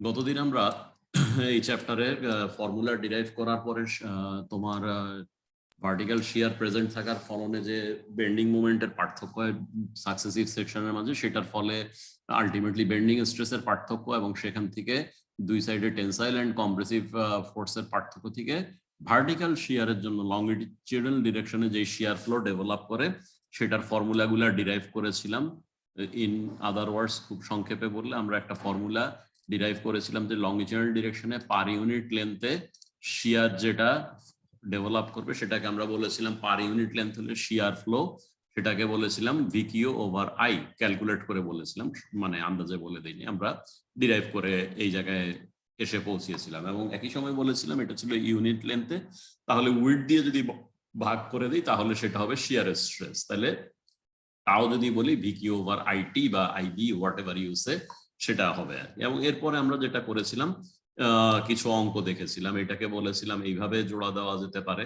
গতদিন আমরা এই চ্যাপ্টারে ফর্মুলা ডিরাইভ করার পরে তোমার ভার্টিক্যাল শিয়ার প্রেজেন্ট থাকার ফলনে যে বেন্ডিং মোমেন্টের পার্থক্য সাকসেসিভ সেকশনের মাঝে, সেটার ফলে আলটিমেটলি বেন্ডিং স্ট্রেসের পার্থক্য এবং সেখান থেকে দুই সাইডে টেনসাইল এন্ড কম্প্রেসিভ ফোর্সের পার্থক্য থেকে ভার্টিক্যাল শিয়ারের জন্য লংজিটিউডাল ডিরেকশনে যে শিয়ার ফ্লো ডেভেলপ করে সেটার ফর্মুলাগুলো ডিরাইভ করেছিলাম। ইন আদার ওয়ার্ডস, খুব সংক্ষেপে বললে আমরা একটা ফর্মুলা ডিরাইভ করেছিলাম যে লংজিটিউডাল ডিরেকশনে পার ইউনিট লেন্থে শিয়ার যেটা ডেভেলপ করবে সেটাকে আমরা বলেছিলাম পার ইউনিট লেন্থ হলে শিয়ার ফ্লো, সেটাকে বলেছিলাম ভিকিউ ওভার আই, ক্যালকুলেট করে বলেছিলাম, মানে আন্দাজে বলে দিইনি, আমরা ডিরাইভ করে এই জায়গায় এসে পৌঁছিয়েছিলাম। এবং একই সময় বলেছিলাম এটা ছিল ইউনিট লেন্থে, তাহলে উইডথ দিয়ে যদি ভাগ করে দিই তাহলে সেটা হবে শিয়ার স্ট্রেস। তাহলে তাও যদি বলি ভিকিউ ওভার আইটি বা আইবি হোয়াট এভার ইউ সে, সেটা হবে। এবং এরপরে আমরা যেটা করেছিলাম কিছু অঙ্ক দেখেছিলাম, এটাকে বলেছিলাম এইভাবে জোড়া দেওয়া যেতে পারে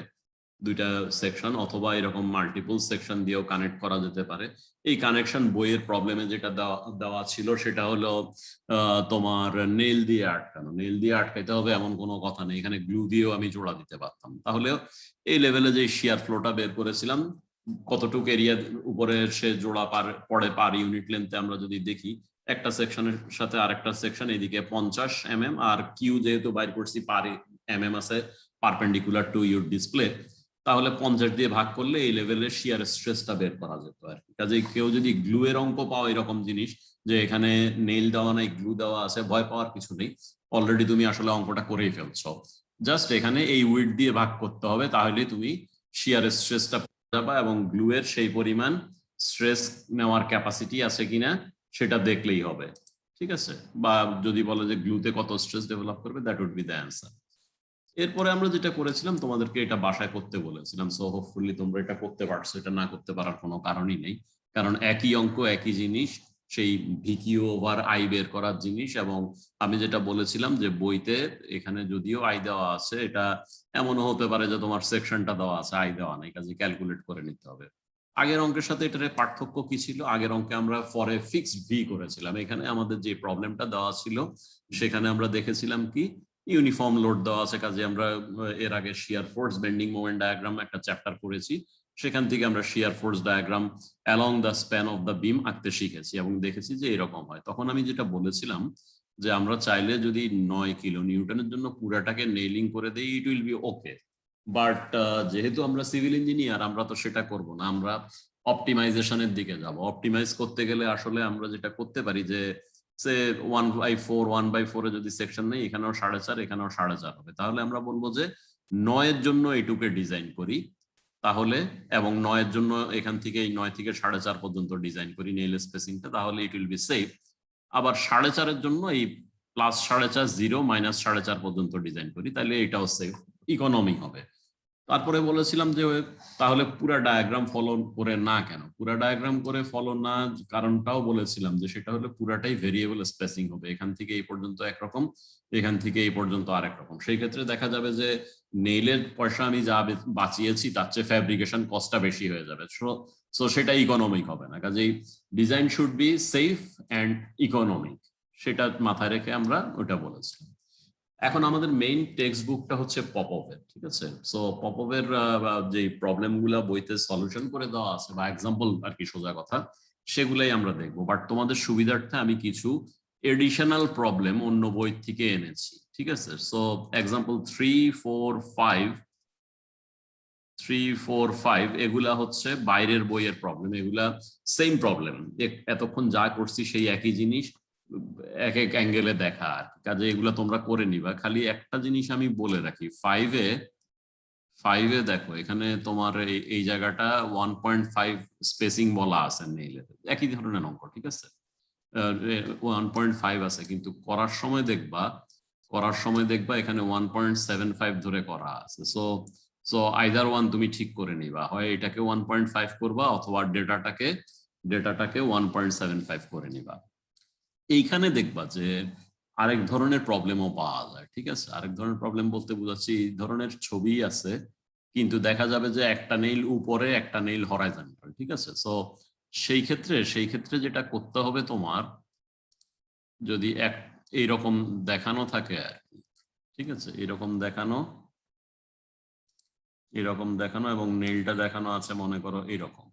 দুইটা সেকশন, অথবা এরকম মাল্টিপল সেকশন দিয়েও কানেক্ট করা যেতে পারে। এই কানেকশন বইয়ের প্রবলেমে যেটা দেওয়া ছিল সেটা হলো তোমার নেল দিয়ে আটকানো। নেল দিয়ে আটকাইতে হবে এমন কোনো কথা নেই, এখানে গ্লু দিয়েও আমি জোড়া দিতে পারতাম। তাহলে এই লেভেলে যে শিয়ার ফ্লোটা বের করেছিলাম, কতটুকু এরিয়া উপরে সে জোড়া পড়ে পার ইউনিট লেন্থে আমরা যদি দেখি, একটা সেকশনের সাথে আরেকটা সেকশন এদিকে 50 mm, আর কিউ যেহেতু বাইর করছি পার mm আছে পারপেন্ডিকুলার টু ইউর ডিসপ্লে, তাহলে 50 দিয়ে ভাগ করলে এই লেভেলের শিয়ার স্ট্রেসটা বের করা যেত আর কি। কাজেই কেউ যদি গ্লু এর অঙ্ক পাও এরকম জিনিস যে এখানে নেইল দেওয়া নাই গ্লু দেওয়া আছে, ভয় পাওয়ার কিছু নেই, অলরেডি তুমি আসলে অঙ্কটা করেই ফেলছো। জাস্ট এখানে এই উইড দিয়ে ভাগ করতে হবে, তাহলে তুমি শিয়ার স্ট্রেসটা যাবা এবং গ্লু এর সেই পরিমাণ স্ট্রেস নেওয়ার ক্যাপাসিটি আছে কিনা সেটা দেখলেই হবে, ঠিক আছে? বা যদি বলে যে গ্লুতে কত স্ট্রেস ডেভেলপ করবে, that would be the answer. এরপরে আমরা যেটা করেছিলাম তোমাদেরকে এটা বাসায় করতে বলেছিলাম, সো হোপফুলি তোমরা এটা করতে পারছো, এটা না করতে পারার কোনো কারণই নেই, কারণ একই অঙ্ক একই জিনিস, সেই ভিকিউ ওভার আই বের করার জিনিস। এবং আমি যেটা বলেছিলাম যে বইতে এখানে যদিও আই দেওয়া আছে, এটা এমনও হতে পারে যে তোমার সেকশনটা দেওয়া আছে আই দেওয়া নাই, কাজে ক্যালকুলেট করে নিতে হবে। আগের অঙ্কের সাথে এটার পার্থক্য কি ছিল? আগের অঙ্কে আমরা ফরে ফিক্সড ভি করেছিলাম, এখানে আমাদের যে প্রবলেমটা দেওয়া ছিল সেখানে আমরা দেখেছিলাম কি ইউনিফর্ম লোড দেওয়া আছে। কাজে আমরা এর আগে shear force bending moment diagram একটা চ্যাপ্টার করেছি, সেখান থেকে আমরা shear force diagram along the span of the beam আঁকতে শিখেছি এবং দেখেছি যে এরকম হয়। তখন আমি যেটা বলেছিলাম যে আমরা চাইলে যদি 9 কিলো নিউটনের জন্য পুরাটাকে নেইলিং করে দেই, it will be okay, but যেহেতু আমরা সিভিল ইঞ্জিনিয়ার আমরা তো সেটা করব না, আমরা অপটিমাইজেশনের দিকে যাব। অপটিমাইজ করতে গেলে আসলে আমরা যেটা করতে পারি যে সে 1/4 যদি সেকশন নেই, এখানেও 4.5 এখানেও 4.5 হবে, তাহলে আমরা বলবো যে 9 জন্য এইটুকে ডিজাইন করি তাহলে, এবং 9 জন্য এখান থেকে এই 9 থেকে 4.5 পর্যন্ত ডিজাইন করি নেইল স্পেসিংটা, তাহলে ইট উইল বি সেফ। আবার 4.5 জন্য এই প্লাস 4.5 0 মাইনাস 4.5 পর্যন্ত ডিজাইন করি, তাহলে এটাও সেফ, ইকোনমি হবে। তারপরে বলেছিলাম যে তাহলে পুরা ডায়াগ্রাম ফলো করে না কেন, পুরা ডায়াগ্রাম করে ফলো না কারণটাও বলেছিলাম যে সেটা হলো পুরাটাই ভেরিয়েবল স্পেসিং হবে, এখান থেকে এই পর্যন্ত একরকম, এখান থেকে এই পর্যন্ত আরেক রকম। সেই ক্ষেত্রে দেখা যাবে যে নেইলের পয়সা আমি যা বাঁচিয়েছি তার চেয়ে ফ্যাব্রিকেশন কস্টটা বেশি হয়ে যাবে, সো সেটা ইকোনমিক হবে না। কাজেই design should be safe and economic, সেটা মাথায় রেখে আমরা ওটা বলেছিলাম। এখন আমাদের মেইন টেক্সট বুকটা হচ্ছে পপোভের, ঠিক আছে? সো পপোভের যে প্রবলেমগুলো বইতে সলিউশন করে দেওয়া আছে বা এক্সাম্পল আর কি, সোজা কথা, সেগুলাই আমরা দেখবো। বাট তোমাদের সুবিধার্থে আমি কিছু এডিশনাল প্রবলেম অন্য বই থেকে এনেছি, ঠিক আছে? সো এক্সাম্পল 3, 4, 5 এগুলা হচ্ছে বাইরের বইয়ের প্রবলেম, এগুলা সেম প্রবলেম, এতক্ষণ যা করছি সেই একই জিনিস এক এক অ্যাঙ্গেলে দেখা আর কাজে এগুলো তোমরা করে নিবা। খালি একটা জিনিস আমি বলে রাখি, 5-এ দেখো এখানে তোমার এই জায়গাটা 1.5 স্পেসিং বলা আছে নেইলের, একই ধরনের অঙ্ক, ঠিক আছে? 1.5 আছে, কিন্তু করার সময় দেখবা এখানে 1.75 ধরে করা আছে। সো আইদার ওয়ান তুমি ঠিক করে নিবা, হয় এটাকে 1.5 করবা অথবা ডেটাটাকে 1.75 করে নিবা। এইখানে দেখবা যে আরেক ধরনের প্রবলেমও পাওয়া যায়, ঠিক আছে? আরেক ধরনের প্রবলেম বলতে বোঝাচ্ছি এই ধরনের ছবি আছে, কিন্তু দেখা যাবে যে একটা নেইল উপরে একটা নেইল হরাইজন্টাল, ঠিক আছে? সো সেই ক্ষেত্রে যেটা করতে হবে তোমার, যদি এইরকম দেখানো থাকে আর কি, ঠিক আছে, এরকম দেখানো এবং নেইলটা দেখানো আছে মনে করো এরকম,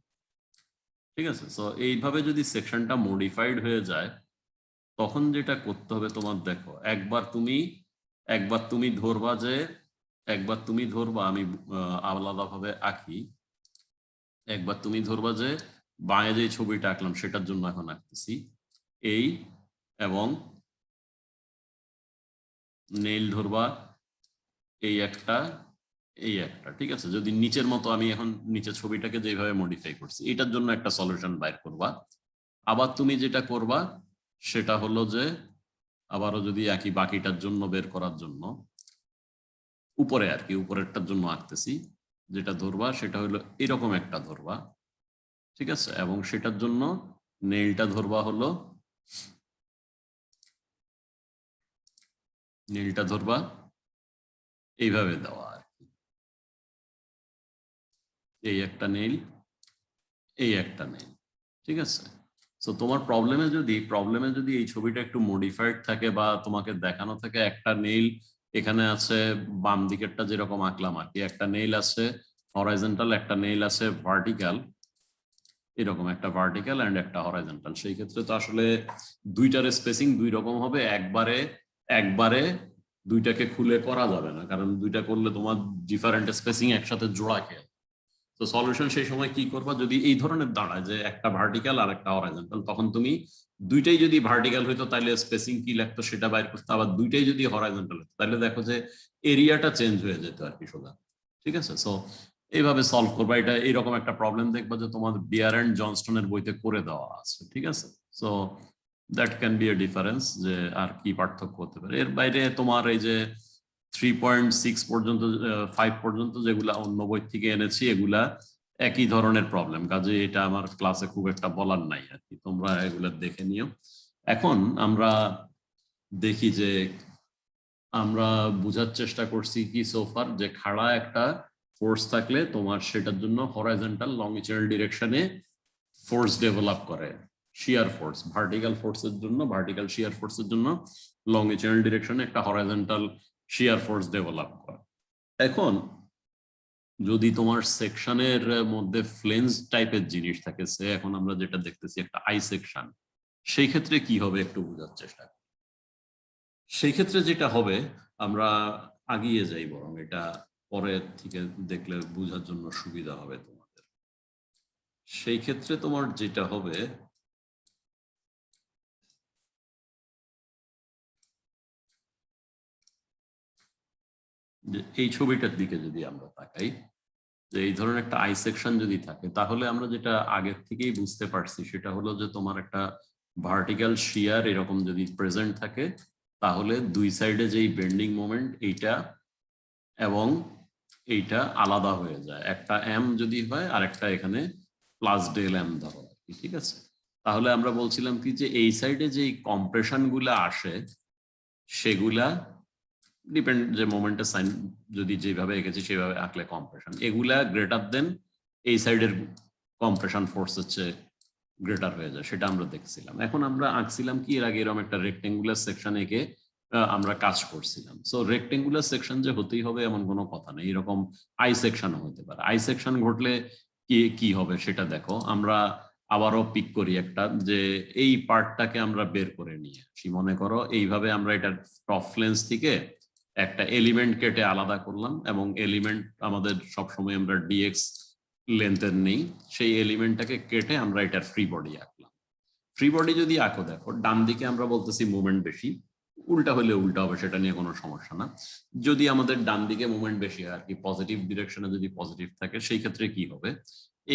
ঠিক আছে। সো এইভাবে যদি সেকশনটা মডিফাইড হয়ে যায় তখন যেটা করতে হবে তোমার, দেখো একবার তুমি ধরবা, আমি আলাদাভাবে আঁকি, একবার তুমি ধরবা যে বাঁয়ে যে ছবিটা আঁকলাম সেটার জন্য এখন আঁকতেছি, এই এবং নেইল ধরবা এই একটা, ঠিক আছে। যদি নিচের মতো, আমি এখন নিচের ছবিটাকে যেভাবে মডিফাই করছি এটার জন্য একটা সলিউশন বাইর করবা। আবার তুমি যেটা করবা সেটা হলো যে আবারও যদি একই বাকিটার জন্য বের করার জন্য উপরে আর কি, উপরেরটার জন্য আঁকতেছি, যেটা ধরবা সেটা হলো এরকম একটা ধরবা, ঠিক আছে, এবং সেটার জন্য নেইলটা ধরবা হলো এইভাবে দেওয়া আর কি, এই একটা নেইল, এই একটা নেইল, ঠিক আছে। সো তোমার প্রবলেমে যদি এই ছবিটা একটু মডিফাইড থাকে বা তোমাকে দেখানো থাকে একটা নেইল এখানে আছে, বাম দিকেরটা যেরকম আঁকলাম আর কি, একটা নেইল আছে হরাইজন্টাল, একটা নেইল আছে ভার্টিক্যাল, এরকম একটা ভার্টিক্যাল এন্ড একটা হরাইজন্টাল, সেই ক্ষেত্রে তো আসলে দুইটার স্পেসিং দুই রকম হবে, একবারে দুইটাকে খুলে করা যাবে না, কারণ দুইটা করলে তোমার ডিফারেন্ট স্পেসিং একসাথে জোড়া খেয়ে। তো সলিউশন সেই সময় কি করবা, যদি এই ধরনের দাঁড়ায় যে একটা ভার্টিক্যাল আর একটা হরাইজন্টাল, তখন তুমি দুইটাই যদি ভার্টিক্যাল হইতো তাহলে স্পেসিং কি লাগতো সেটা বাইর করতে, আবার দুইটাই যদি হরাইজন্টাল হতো তাহলে দেখো যে এরিয়াটা চেঞ্জ হয়ে যেত আর কি সোজা, ঠিক আছে। সো এইভাবে সলভ করবা, এটা এইরকম একটা প্রবলেম দেখবা যে তোমার বিয়ার এন্ড জনস্টনের বইতে করে দেওয়া আছে, ঠিক আছে। So that can B a difference, যে আর কি পার্থক্য হতে পারে। এর বাইরে তোমার এই যে 3.6 পর্যন্ত 5 পর্যন্ত যেগুলা অন্য বই থেকে এনেছি এগুলা একই ধরনের প্রবলেম, কাজে এটা আমার ক্লাসে খুব একটা বলার নাই আর কি, তোমরা এগুলা দেখে নিও। এখন আমরা দেখি যে আমরা বোঝার চেষ্টা করছি কি সোফার, যে খাড়া একটা ফোর্স থাকলে তোমার সেটার জন্য হরাইজন্টাল লংজিচুডাল ডিরেকশনে ফোর্স ডেভেলপ করে, শিয়ার ফোর্স, ভার্টিক্যাল শিয়ার ফোর্সের জন্য লংজিচুডাল ডিরেকশনে একটা হরাইজন্টাল শিয়ার ফোর্স ডেভেলপ করে। এখন যদি তোমার সেকশনের মধ্যে ফ্লেঞ্জ টাইপের জিনিস থাকে, সে এখন আমরা যেটা দেখতেছি একটা আই সেকশন, সেই ক্ষেত্রে কি হবে একটু বোঝার চেষ্টা। সেই ক্ষেত্রে যেটা হবে, আমরা আগিয়ে যাই, বরং এটা পরে থেকে দেখলে বোঝার জন্য সুবিধা হবে তোমাদের। সেই ক্ষেত্রে তোমার যেটা হবে, যে এই ছবিটার দিকে যদি আমরা তাকাই, যে এই ধরনের একটা আই সেকশন যদি থাকে, তাহলে আমরা যেটা আগের থেকেই বুঝতে পারছি সেটা হলো যে তোমার একটা ভার্টিক্যাল শিয়ার এরকম যদি প্রেজেন্ট থাকে, তাহলে দুই সাইডে যেই বেন্ডিং মোমেন্ট এইটা এবং এইটা আলাদা হয়ে যায়, একটা এম যদি হয় আর একটা এখানে প্লাস ডেল এম ধরো, ঠিক আছে। তাহলে আমরা বলছিলাম কি যে এই সাইডে যেই কম্প্রেশন গুলা আসে সেগুলা ডিপেন্ড, যে মোমেন্টের সাইন যদি যেভাবে এঁকেছি সেভাবে আঁকলে কম্প্রেশন এগুলা গ্রেটার দেন এই সাইডের কম্প্রেশন ফোর্স হচ্ছে গ্রেটার হয়ে যায়, সেটা আমরা দেখছিলাম। এখন আমরা আঁকছিলাম কি এর আগে এরকম একটা রেক্টেঙ্গুলার সেকশন এঁকে আমরা কাজ করছিলাম। সো রেক্টেঙ্গুলার সেকশন যে হতেই হবে এমন কোনো কথা নেই, এরকম আই সেকশনও হতে পারে। আই সেকশন ঘটলে কি হবে সেটা দেখো, আমরা আবারও পিক করি একটা, যে এই পার্টটাকে আমরা বের করে নিয়ে আসি, মনে করো এইভাবে আমরা এটা টপ ফ্লেন্স থেকে একটা এলিমেন্ট কেটে আলাদা করলাম, এবং এলিমেন্ট আমাদের সবসময় আমরা ডিএক্স লেন্থের নেই, সেই এলিমেন্টটাকে কেটে আমরা এটার ফ্রি বডি আঁকলাম। ফ্রি বডি যদি আঁকো, দেখো ডান দিকে আমরা বলতেছি মুভমেন্ট বেশি, উল্টা হলে উল্টা হবে, সেটা নিয়ে কোনো সমস্যা না। যদি আমাদের ডান দিকে মুভমেন্ট বেশি হয় আর কি, পজিটিভ ডিরেকশনে যদি পজিটিভ থাকে, সেই ক্ষেত্রে কি হবে,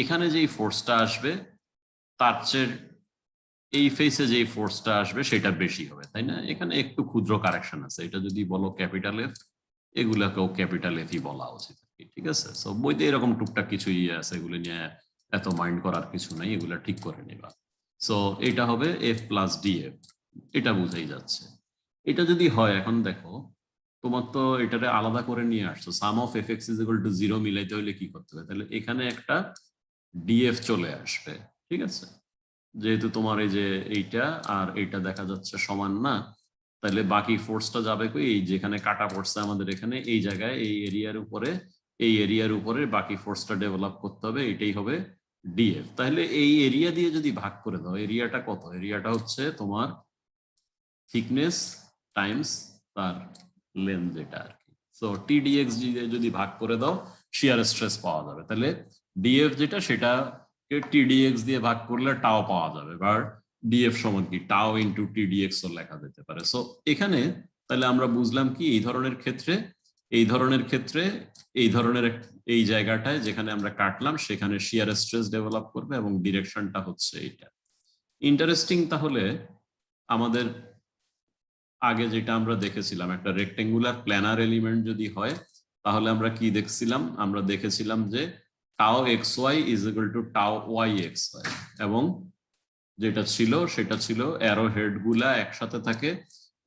এখানে যেই ফোর্সটা আসবে তার চেয়ে এই ফেসে যেই ফোর্সটা আসবে সেটা বেশি হবে, তাই না? এখানে একটু ক্ষুদ্র কারেকশন আছে, এটা যদি বলো ক্যাপিটাল এফ, এগুলাকেও ক্যাপিটাল এফই বলা উচিত, ঠিক আছে। সো বইতে এরকম টুকটাক কিছুই আছে, এগুলো নিয়ে এত মাইন্ড করার কিছু নাই, এগুলা ঠিক করে নিবা। সো এটা হবে এফ প্লাস ডিএফ, এটা বুঝাই যাচ্ছে। এটা যদি হয়, এখন দেখো তোমার তো এটারে আলাদা করে নিয়ে আসছো, sum of f x is equal to 0 মিলাইতে হলে কি করতে হবে, তাহলে এখানে একটা ডিএফ চলে আসবে, ঠিক আছে। যেহেতু তোমার এই যে এইটা আর এইটা দেখা যাচ্ছে সমান না, তাহলে বাকি ফোর্সটা যাবে কই, এই যেখানে কাটা পড়ছে আমাদের এখানে এই জায়গায় এই এরিয়ার উপরে বাকি ফোর্সটা ডেভেলপ করতে হবে, এটাই হবে ডিএফ। তাহলে এই এরিয়া দিয়ে যদি ভাগ করে দাও, এরিয়াটা কত, এরিয়াটা হচ্ছে তোমার থিকনেস টাইমস তার লেন্থ যেটা আর কি। সো টিডিএক্স যদি ভাগ করে দাও শিয়ার স্ট্রেস পাওয়া যাবে। তাহলে ডিএফ যেটা সেটাকে টিডিএক্স দিয়ে ভাগ করলে টাও পাওয়া যাবে, বা ডিএফ সমান কি টাও ইন্টু টিডিএক্স ও লেখা যেতে পারে। সো এখানে তাহলে আমরা বুঝলাম কি এই ধরনের ক্ষেত্রে এই জায়গাটায় যেখানে আমরা কাটলাম সেখানে শিয়ার স্ট্রেস ডেভেলপ করবে এবং ডিরেকশনটা হচ্ছে এটা। ইন্টারেস্টিং, তাহলে আমাদের আগে যেটা আমরা দেখেছিলাম একটা রেক্টেঙ্গুলার প্ল্যানার এলিমেন্ট যদি হয় তাহলে আমরা কি দেখছিলাম, আমরা দেখেছিলাম যে tau X Y is equal to tau Y X Y, এবং যেটা ছিল সেটা ছিল অ্যারো হেড গুলা একসাথে থাকে,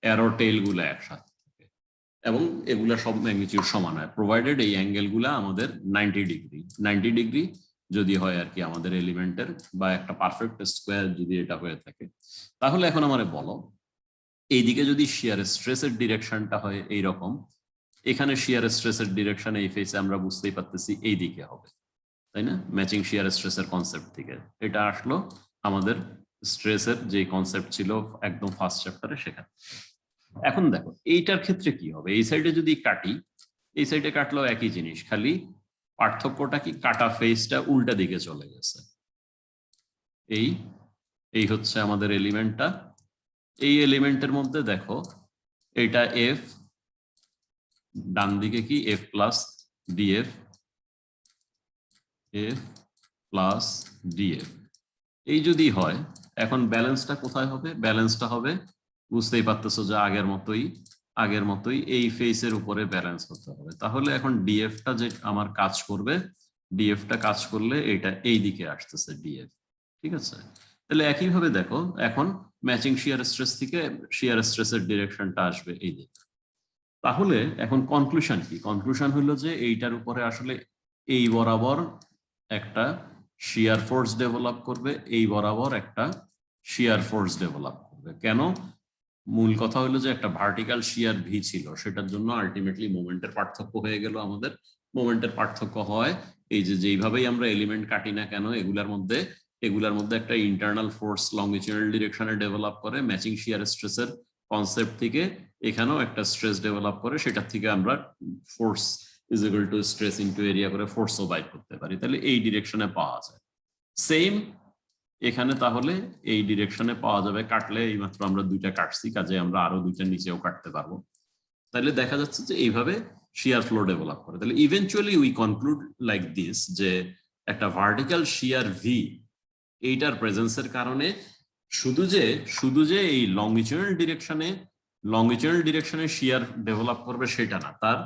অ্যারো টেইল গুলা একসাথে থাকে, এবং এগুলা সব ম্যাগনিটিউড সমান হয় প্রোভাইডেড এই অ্যাঙ্গেল গুলা আমাদের 90 ডিগ্রি যদি হয় আর কি আমাদের এলিমেন্টের, বা একটা পারফেক্ট স্কোয়ার যদি এটা হয়ে থাকে। তাহলে এখন আমারে বলো এইদিকে যদি শিয়ার স্ট্রেসের ডিরেকশনটা হয় এইরকম, এখানে শিয়ার স্ট্রেসের ডিরেকশন এই ফেসে আমরা বুঝতেই পারতেছি এই দিকে হবে, তাই না? ম্যাচিং শিয়ার স্ট্রেসের কনসেপ্ট থেকে এটা আসলো আমাদের স্ট্রেসের যে কনসেপ্ট ছিল একদম ফার্স্ট চ্যাপ্টারে সেখানে। এখন দেখো এইটার ক্ষেত্রে কি হবে, এই সাইডে যদি কাটি, এই সাইডে কাটলেও একই জিনিস, খালি পার্থক্যটা কি কাটা ফেসটা উল্টা দিকে চলে গেছে। এই হচ্ছে আমাদের এলিমেন্টটা। এই এলিমেন্টের মধ্যে দেখো এটা এফ, ডান দিকে কি F plus DF, F plus DF. এই যদি হয় এখন ব্যালেন্সটা কোথায় হবে, ব্যালেন্সটা হবে বুঝতেই পারতেছো যে আগের মতোই এই ফেসের উপরে ব্যালেন্স হতে হবে। তাহলে এখন ডিএফটা যে আমার কাজ করবে, ডিএফটা কাজ করলে এটা এই দিকে আসতেছে ডিএফ, ঠিক আছে? তাহলে একইভাবে দেখো এখন ম্যাচিং শিয়ার স্ট্রেস থেকে শিয়ার স্ট্রেসের ডিরেকশনটা আসবে এই দিকে। তাহলে এখন কনক্লুশন কি, কনক্লুশন হলো যে এইটার উপরে আসলে এই বরাবর একটা শিয়ার ফোর্স ডেভেলপ করবে, এই বরাবর একটা শিয়ার ফোর্স ডেভেলপ করবে। কেন? মূল কথা হলো যে একটা ভার্টিক্যাল শিয়ার ভি ছিল, সেটার জন্য আলটিমেটলি মোমেন্টের পার্থক্য হয়ে গেল আমাদের। মোমেন্টের পার্থক্য হয় এই যে যেইভাবেই আমরা এলিমেন্ট কাটি না কেন এগুলার মধ্যে একটা ইন্টারনাল ফোর্স লংজিটিউডাল ডিরেকশনে ডেভেলপ করে, ম্যাচিং শিয়ার স্ট্রেসের কনসেপ্ট থেকে এখানেও একটা স্ট্রেস ডেভেলপ করে, সেটার থেকে আমরা force is equal two stress into area করে ফোর্সও বাইর করতে পারি। তাহলে এই ডিরেকশনে পাওয়া যায়। সেম এখানে তাহলে এই ডিরেকশনে পাওয়া যাবে, কাটলে এইমাত্র আমরা দুইটা কাটছি, কাজে আমরা আরো দুইটা নিচেও কাটতে পারবো। তাহলে দেখা যাচ্ছে যে এইভাবে শিয়ার ফ্লো ডেভেলপ করে। তাহলে eventually we conclude like this যে একটা ভার্টিক্যাল শিয়ার ভি এইটার প্রেজেন্সের কারণে শুধু যে এই লংজিটিউডাল ডিরেকশনে শিয়ার ডেভেলপ করবে সেটা না, তার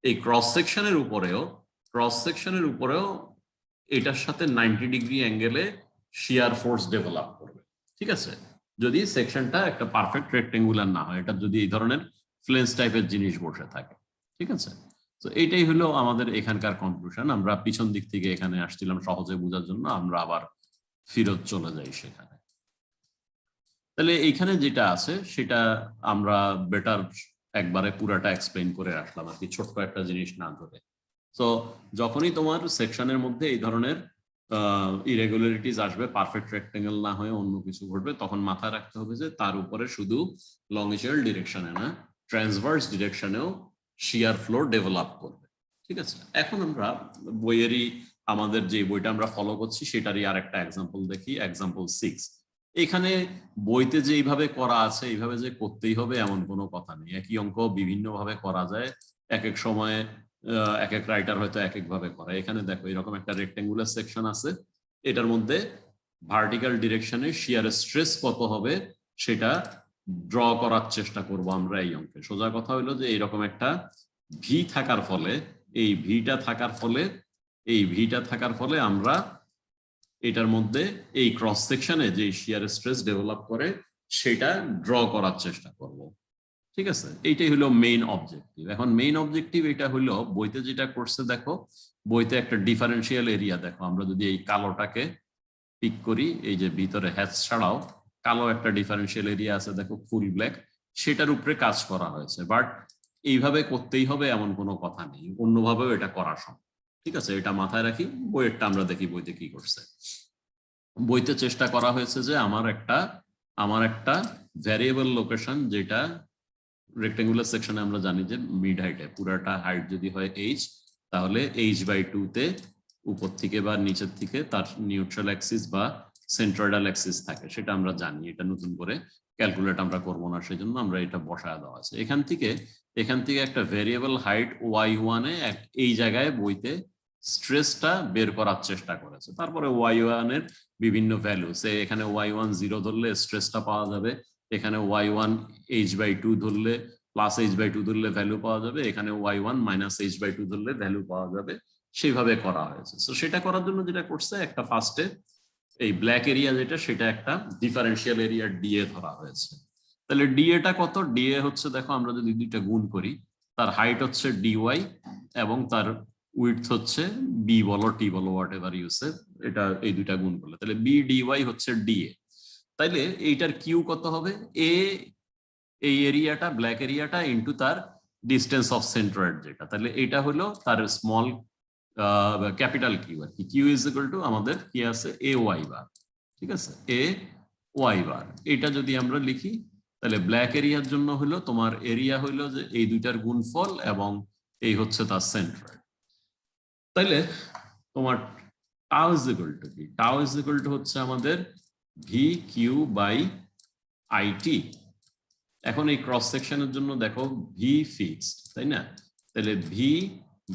এই ক্রস সেকশনের উপরেও এটার সাথে 90 ডিগ্রি অ্যাঙ্গেলে শিয়ার ফোর্স ডেভেলপ করবে, ঠিক আছে? যদি সেকশনটা একটা পারফেক্ট রেক্টেঙ্গুলার না হয়, এটা যদি এই ধরনের ফ্লেন্স টাইপের জিনিস বসে থাকে, ঠিক আছে? তো এইটাই হলো আমাদের এখানকার কনক্লুশন। আমরা পিছন দিক থেকে এখানে আসছিলাম সহজে বোঝার জন্য, আমরা আবার ফিরত চলে যাই সেখানে। তাহলে এইখানে যেটা আছে সেটা আমরা বেটার একবারে পুরাটা এক্সপ্লেইন করে আসলাম আর কি, ছোট্ট একটা জিনিস না ধরে। তো যখনই তোমার সেকশনের মধ্যে এই ধরনের ইরেগুলারিটিস আসবে, পারফেক্ট রেক্টেঙ্গেল না হয়ে অন্য কিছু ঘটবে, তখন মাথায় রাখতে হবে যে তার উপরে শুধু লংজিটিউডাল ডিরেকশনে না, ট্রান্সভার্স ডিরেকশনেও শিয়ার ফ্লো ডেভেলপ করবে, ঠিক আছে? এখন আমরা বইয়েরই আমাদের যে বইটা আমরা ফলো করছি সেটারই আর একটা এক্সাম্পল দেখি, এক্সাম্পল 6। এখানে বইতে যে এইভাবে করা আছে এইভাবে যে করতেই হবে এমন কোনো কথা নেই, একই অঙ্ক বিভিন্ন ভাবে করা যায়, এক এক সময়ে এক এক রাইটার হয়তো এক এক ভাবে করে। এখানে দেখো এরকম একটা রেক্টেঙ্গুলার সেকশন আছে, এটার মধ্যে ভার্টিক্যাল ডিরেকশনে শিয়ার স্ট্রেস কত হবে সেটা ড্র করার চেষ্টা করব আমরা এই অঙ্কে। সোজা কথা হলো যে এরকম একটা ভি থাকার ফলে এই ভিটা থাকার ফলে আমরা এটার মধ্যে এই ক্রস সেকশনে যে শিয়ার স্ট্রেস ডেভেলপ করে সেটা ড্র করার চেষ্টা করব, ঠিক আছে? এইটাই হলো মেইন অবজেক্টিভ। এখন মেইন অবজেক্টিভ এটা হলো বইতে যেটা করছে, দেখো বইতে একটা ডিফারেন্সিয়াল এরিয়া, দেখো আমরা যদি এই কালোটাকে পিক করি, এই যে ভিতরে হ্যাচ ছাড়াও কালো একটা ডিফারেন্সিয়াল এরিয়া আছে, দেখো ফুল ব্ল্যাক, সেটার উপরে কাজ করা হয়েছে, বাট এইভাবে করতেই হবে এমন কোনো কথা নেই, অন্যভাবেও এটা করা সম্ভব। ঠিক আছে, এটা মাথায় রাখি। বইয়েরটা আমরা দেখি বইতে কি করছে। বইতে চেষ্টা করা হয়েছে যে আমার একটা ভ্যারিয়েবল লোকেশন, যেটা রেক্টেঙ্গুলার সেকশনে আমরা জানি যে মিড হাইটে পুরাটা হাইট যদি হয় h, তাহলে h/2 তে উপর থেকে বা নিচের থেকে তার নিউট্রাল অ্যাক্সিস বা সেন্ট্রয়েডাল অ্যাক্সিস থাকে, সেটা আমরা জানি। এটা নতুন করে ক্যালকুলেট আমরা করবো না, সেজন্য আমরা এটা বসায় দেওয়া আছে। এখান থেকে একটা ভ্যারিয়েবল হাইট y1 এ এই জায়গায় বইতে স্ট্রেসটা বের করার চেষ্টা করেছে। তারপরে y1 এর বিভিন্ন ভ্যালু, এখানে y1 0 ধরলে স্ট্রেসটা পাওয়া যাবে, এখানে y1 h/2 ধরলে প্লাস h/2 ধরলে ভ্যালু পাওয়া যাবে, এখানে y1 মাইনাস h/2 ধরলে ভ্যালু পাওয়া যাবে, সেইভাবে করা হয়েছে। তো সেটা করার জন্য যেটা করছে, একটা ফার্স্টে এই ব্ল্যাক এরিয়া যেটা, সেটা একটা ডিফারেন্সিয়াল এরিয়া ডিএ ধরা হয়েছে। তাহলে ডিএটা কত? ডিএ হচ্ছে, দেখো আমরা যদি দুইটা গুণ করি, তার হাইট হচ্ছে ডিওয়াই এবং তার উইডথ হচ্ছে বি বলো টি বলো হোয়াট এভার ইউসে, এটা এই দুইটা গুণ করলে তাহলে বি ডিওয়াই হচ্ছে ডিএ। তাইলে এইটার কিউ কত হবে? এ এই এরিয়াটা ব্ল্যাক এরিয়াটা ইনটু তার ডিস্টেন্স অফ সেন্ট্রয়েড যেটা, তাহলে এটা হলো তার স্মল ক্যাপিটাল কিউ আর কি। কিউ ইজ ইকুয়াল টু আমাদের কি আছে, এ ওয়াই বার। ঠিক আছে, এ ওয়াই বার। এটা যদি আমরা লিখি, তাহলে ব্ল্যাক এরিয়ার জন্য হলো তোমার এরিয়া হইলো যে এই দুইটার গুণফল এবং এই হচ্ছে তার সেন্ট্রয়েড। তাইলে তোমার টাউ ইজ ইকুয়াল টু কি? টাউ ইজ ইকুয়াল টু হচ্ছে আমাদের ভি কিউ বাই আইটি। এখন এই ক্রস সেকশনের জন্য দেখো ভি ফিক্সড, তাই না? তাহলে ভি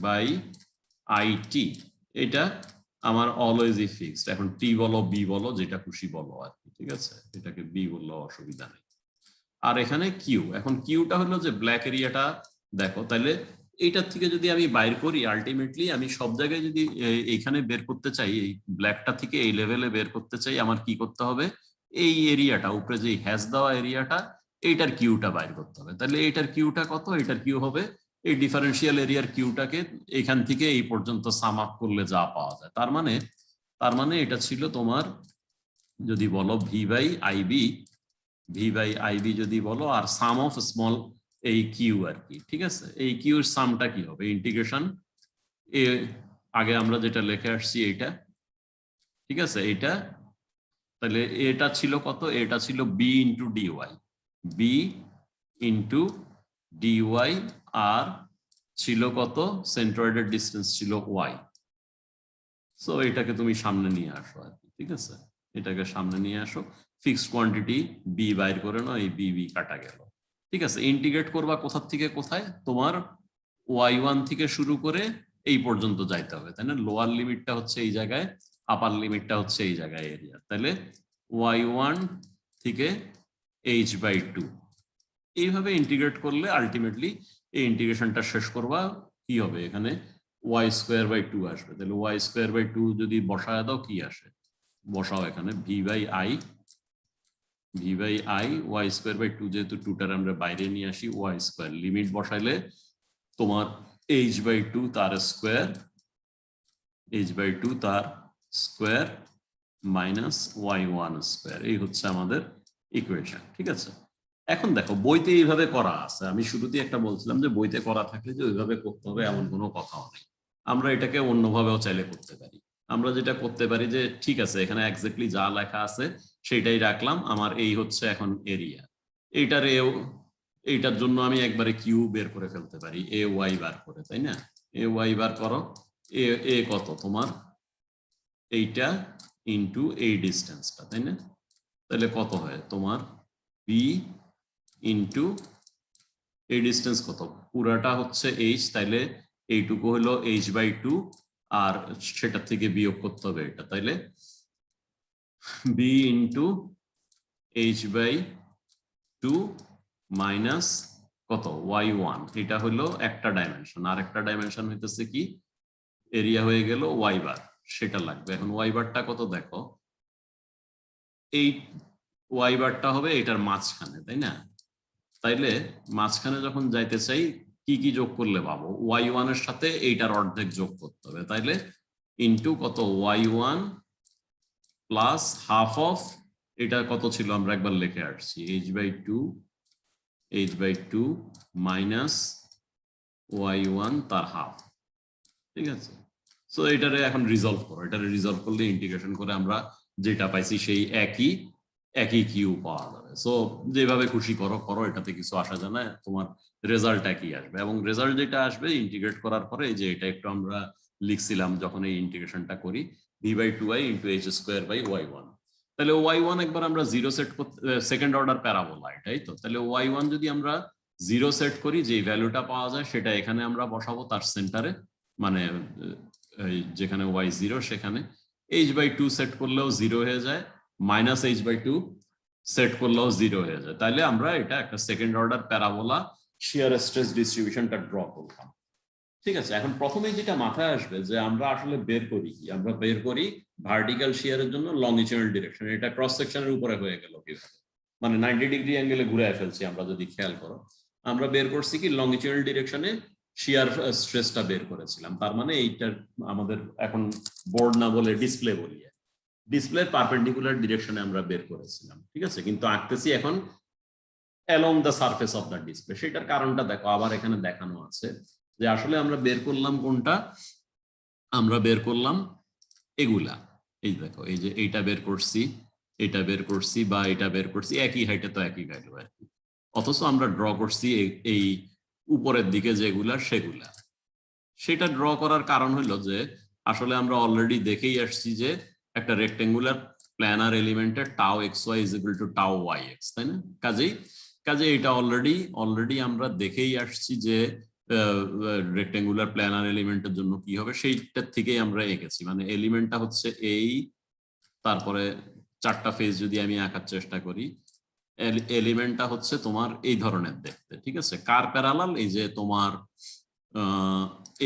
বাই আইটি এটা আমার অলওয়েজই ফিক্সড। এখন টি বলো বি বলো যেটা খুশি বলো আর কি, ঠিক আছে, এটাকে বি বললেও অসুবিধা নেই। আর এখানে কিউ, এখন কিউটা হলো যে ব্ল্যাক এরিয়াটা দেখো, তাহলে এইটার থেকে যদি আমি বাইর করি, আলটিমেটলি আমি সব জায়গায় যদি এইখানে বের করতে চাই, এই ব্ল্যাকটা থেকে এই লেভেলে বের করতে চাই, আমার কি করতে হবে, এই এরিয়াটা উপরে যে হ্যাশ দেওয়া এরিয়াটা, এইটার কিউটা বাইর করতে হবে। তাহলে এইটার কিউটা কত? এটার কিউ হবে এই ডিফারেন্সিয়াল এরিয়ার কিউটাকে এখান থেকে এই পর্যন্ত সাম আপ করলে যা পাওয়া যায়, তার মানে এটা ছিল তোমার, যদি বলো ভি বাই আইবি যদি বলো, আর সাম অফ স্মল এই কিউ আর কি। ঠিক আছে, এই কিউর সামটা কি হবে? ইন্টিগ্রেশন এ, আগে আমরা যেটা লিখে আসছি এইটা, ঠিক আছে, এইটা। তাহলে এটা ছিল কত? এটা ছিল বি ইন্টু ডিওয়াই, আর ছিল কত? সেন্ট্রয়েডের ডিস্টেন্স ছিল ওয়াই। সো এটাকে তুমি সামনে নিয়ে আসো আর কি, ঠিক আছে, এটাকে সামনে নিয়ে আসো। ফিক্সড কোয়ান্টিটি বি বাইর করে নাও, এই বি কাটা গেল। ঠিক আছে, ইন্টিগ্রেট করবা কোথা থেকে কোথায়? তোমার y1 থেকে শুরু করে এই পর্যন্ত যাইতে হবে, তাই না? লোয়ার লিমিটটা হচ্ছে এই জায়গায়, আপার লিমিটটা হচ্ছে এই জায়গায় এরিয়া। তাহলে y1 থেকে h/2 এইভাবে ইন্টিগ্রেট করলে আলটিমেটলি এই ইন্টিগ্রেশনটা শেষ করবা, কি হবে? এখানে y²/2 আসবে। তাহলে y²/2 যদি বসায় দাও, কি আসে? বসাও এখানে v/i y²/2, যেহেতু 2টার আমরা বাইরে নিয়ে আসি, y², লিমিট বসাইলে তোমার h/2 তার স্কোয়ার মাইনাস y1 স্কোয়ার, এই হচ্ছে আমাদের ইকুয়েশন। ঠিক আছে, এখন দেখো বইতে এইভাবে করা আছে। আমি শুরুতেই একটা বলছিলাম যে বইতে করা থাকলে যে ওইভাবে করতে হবে এমন কোনো কথাও নেই। আমরা এটাকে অন্যভাবেও চাইলে করতে পারি। আমরা যেটা করতে পারি যে ঠিক আছে, এখানে এক্স্যাক্টলি যা লেখা আছে সেটাই রাখলাম, আমার এই হচ্ছে এখন এরিয়া, এইটার জন্য আমি একবারে কিউ বের করে ফেলতে পারি, এ ওয়াই বার করে, তাই না? এ ওয়াই বার করো, এ কত তোমার? এইটা ইন্টু এই ডিস্টেন্সটা, তাই না? তাহলে কত হয় তোমার? বি ইন্টু এই ডিস্টেন্স কত? পুরাটা হচ্ছে এইচ, তাইলে এইটুকু হলো h/2, আর সেটা থেকে বিয়োগ করতে হবে এটা, তাইলে বি ইন্টু h/2 মাইনাস কত? y1। এটা হলো একটা ডাইমেনশন, আর একটা ডাইমেনশন হইতেছে কি? এরিয়া হয়ে গেল ওয়াই বার, সেটা লাগবে। এখন ওয়াই বারটা কত দেখো, এই ওয়াই বারটা হবে এটার মাঝখানে, তাই না? তাইলে মাঝখানে যখন যাইতে চাই, কি কি যোগ করলে পাবো? y1 এর সাথে এইটার অর্ধেক যোগ করতে হবে, তাইলে ইন্টু কত? y1 প্লাস হাফ অফ, এটা কত ছিল আমরা একবার লিখে আসছি, h/2 h/2 মাইনাস y1 তার হাফ। ঠিক আছে, সো এটারে এখন রিজলভ করো, এটারে রিজলভ করলে ইন্টিগ্রেশন করে আমরা যেটা পাইছি সেই একই কিউ পাওয়া যাবে। সো যেভাবে খুশি করো করো, এটাতে কিছু আসা যায় না, তোমার রেজাল্ট একই আসবে। এবং রেজাল্ট যেটা আসবে ইন্টিগ্রেট করার পরে, এই যে এটা একটু আমরা লিখছিলাম যখন এই ইন্টিগ্রেশনটা করি, v/2i × h²/y1। তাহলে y1 একবার আমরা জিরো সেট করতে, সেকেন্ড অর্ডার প্যারাবোলা এটাই তো। তাহলে y1 যদি আমরা জিরো সেট করি, যে ভ্যালুটা পাওয়া যায় সেটা এখানে আমরা বসাবো তার সেন্টারে, মানে যেখানে y0 সেখানে h/2 সেট করলেও 0 হয়ে যায়, মাইনাস h/2 সেট করলেও 0 হয়ে যায়। তাহলে আমরা এটা একটা second order parabola shear stress ডিস্ট্রিবিউশনটা ড্র করলাম। ঠিক আছে, এখন প্রথমেই যেটা মাথায় আসবে যে আমরা আসলে বের করি কি, আমরা বের করি ভার্টিক্যাল শিয়ারের জন্য লংজিটিউডাল ডিরেকশন। এটা ক্রস সেকশনের উপরে হয়ে গেল কিভাবে, মানে 90 ডিগ্রি অ্যাঙ্গেলে ঘুরে ফেলছি আমরা, যদি খেয়াল করো আমরা বের করছি কি লংজিটিউডাল ডিরেকশনে শিয়ার স্ট্রেসটা বের করেছিলাম। তার মানে এইটার আমাদের এখন বোর্ড না বলে ডিসপ্লে বলি, ডিসপ্লে পারপেন্ডিকুলার ডিরেকশনে আমরা বের করেছিলাম। ঠিক আছে, কিন্তু আঁকতেছি এখন along the surface of the display. সেটার কারণটা দেখো, আবার এখানে দেখানো আছে যে আসলে আমরা বের করলাম কোনটা, আমরা বের করলাম এগুলা। এই দেখো, এই যে এইটা বের করছি, এটা বের করছি, বা এটা বের করছি, একই হাইটে তো একই ভ্যালু আর কি। অথচ আমরা ড্র করছি এই উপরের দিকে যেগুলা সেগুলা। সেটা ড্র করার কারণ হলো যে আসলে আমরা অলরেডি দেখেই আসছি যে একটা রেক্টেঙ্গুলার প্ল্যানার এলিমেন্টের টাও xy = টাও yx, তাই না? কাজেই এটা অলরেডি আমরা দেখেই আসছি যে রেক্টেঙ্গুলার প্ল্যানার এলিমেন্টের জন্য কি হবে সেইটার থেকেই আমরা এঁকেছি। মানে এলিমেন্টটা হচ্ছে এই, তারপরে চারটা ফেজ যদি আমি আঁকার চেষ্টা করি, এলিমেন্টটা হচ্ছে তোমার এই ধরনের দেখতে। ঠিক আছে, কার প্যারালাল, এই যে তোমার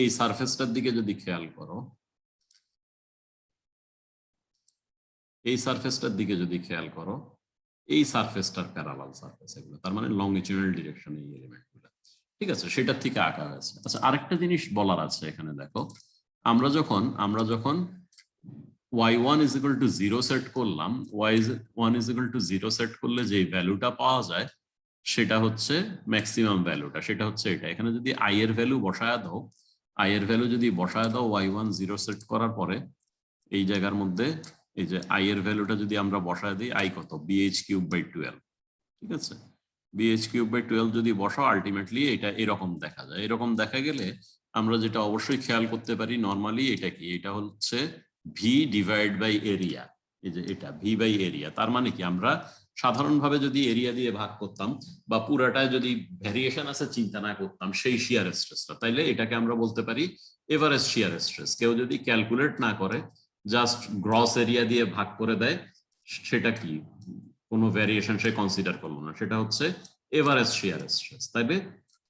এই সারফেসটার দিকে যদি খেয়াল করো, এই সারফেসটার দিকে যদি খেয়াল করো, এই সারফেসটার প্যারালাল সারফেস এগুলো, তার মানে লংজিটিউডাল ডিরেকশন এই এলিমেন্টগুলো। ঠিক আছে, সেটার থেকে আঁকা হয়েছে। আচ্ছা, আরেকটা জিনিস বলার আছে এখানে, দেখো আমরা যখন y1 = 0 সেট করলাম, y1 = 0 সেট করলে যে ভ্যালুটা পাওয়া যায় সেটা হচ্ছে ম্যাক্সিমাম ভ্যালুটা, সেটা হচ্ছে এটা। এখানে যদি i এর ভ্যালু বসায় দাও, y1 0 সেট করার পরে এই জায়গার মধ্যে এই যে i এর ভ্যালুটা যদি আমরা বসায় দিই, i কত, bh³/12। ঠিক আছে, bh³/12 যদি বসাও, আলটিমেটলি এটা এরকম দেখা যায়। এরকম দেখা গেলে আমরা যেটা অবশ্যই খেয়াল করতে পারি নরমালি, এটা কি, এটা হচ্ছে v/এরিয়া। এই যে এটা v/এরিয়া, তার মানে কি আমরা সাধারণভাবে যদি এরিয়া দিয়ে ভাগ করতাম বা পুরাটায় যদি ভ্যারিয়েশন আছে চিন্তা না করতাম সেই শিয়ার স্ট্রেসটা, তাইলে এটাকে আমরা বলতে পারি এভারেজ শিয়ার স্ট্রেস। কেউ যদি ক্যালকুলেট না করে, জাস্ট গ্রস এরিয়া দিয়ে ভাগ করে দেয়, সেটা কি, কোনো ভ্যারিয়েশন সে কনসিডার করলো না, সেটা হচ্ছে এভারেজ শিয়ার স্ট্রেস।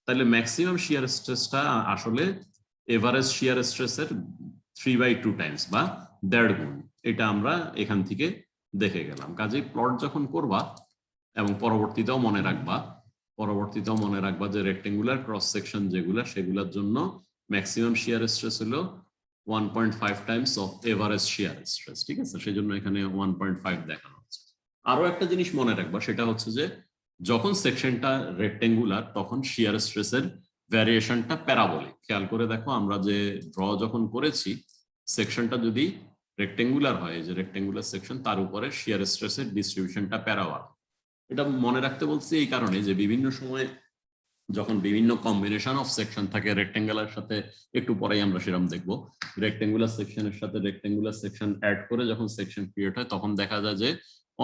তাইলে ম্যাক্সিমাম শিয়ার স্ট্রেসটা আসলে এভারেজ শিয়ার স্ট্রেসের 3/2 টাইমস বা 1.5 গুণ। এটা আমরা এখান থেকে দেখে গেলাম। কাজেই প্লট যখন করবা এবং পরবর্তীতেও মনে রাখবা যে রেক্টেঙ্গুলার ক্রস সেকশন যেগুলা, সেগুলোর জন্য ম্যাক্সিমাম শিয়ার স্ট্রেস হলো 1.5 Times of average shear stress. ঠিক আছে, সেই জন্য এখানে 1.5 দেখানো হচ্ছে। আরো একটা জিনিস মনে রাখবা, সেটা হচ্ছে যে যখন সেকশনটা রেক্টেঙ্গুলার তখন শিয়ার স্ট্রেসের ভ্যারিয়েশনটা প্যারাবোলিক। খেয়াল করে দেখো, আমরা যে ড্র যখন করেছি, সেকশনটা যদি রেক্টেঙ্গুলার হয়, যে রেক্টেঙ্গুলার সেকশন, তার উপরে শিয়ার স্ট্রেসের ডিস্ট্রিবিউশনটা প্যারাবোলিক। এটা মনে রাখতে বলছি এই কারণে যে বিভিন্ন সময় যখন বিভিন্ন কম্বিনেশন অফ সেকশন থাকে রেক্টেঙ্গুলার সাথে, একটু পরেই আমরা সেরকম দেখবো, রেক্টেঙ্গুলার সেকশনের সাথে রেক্টেঙ্গুলার সেকশন অ্যাড করে যখন সেকশন ক্রিয়েট হয়, তখন দেখা যায় যে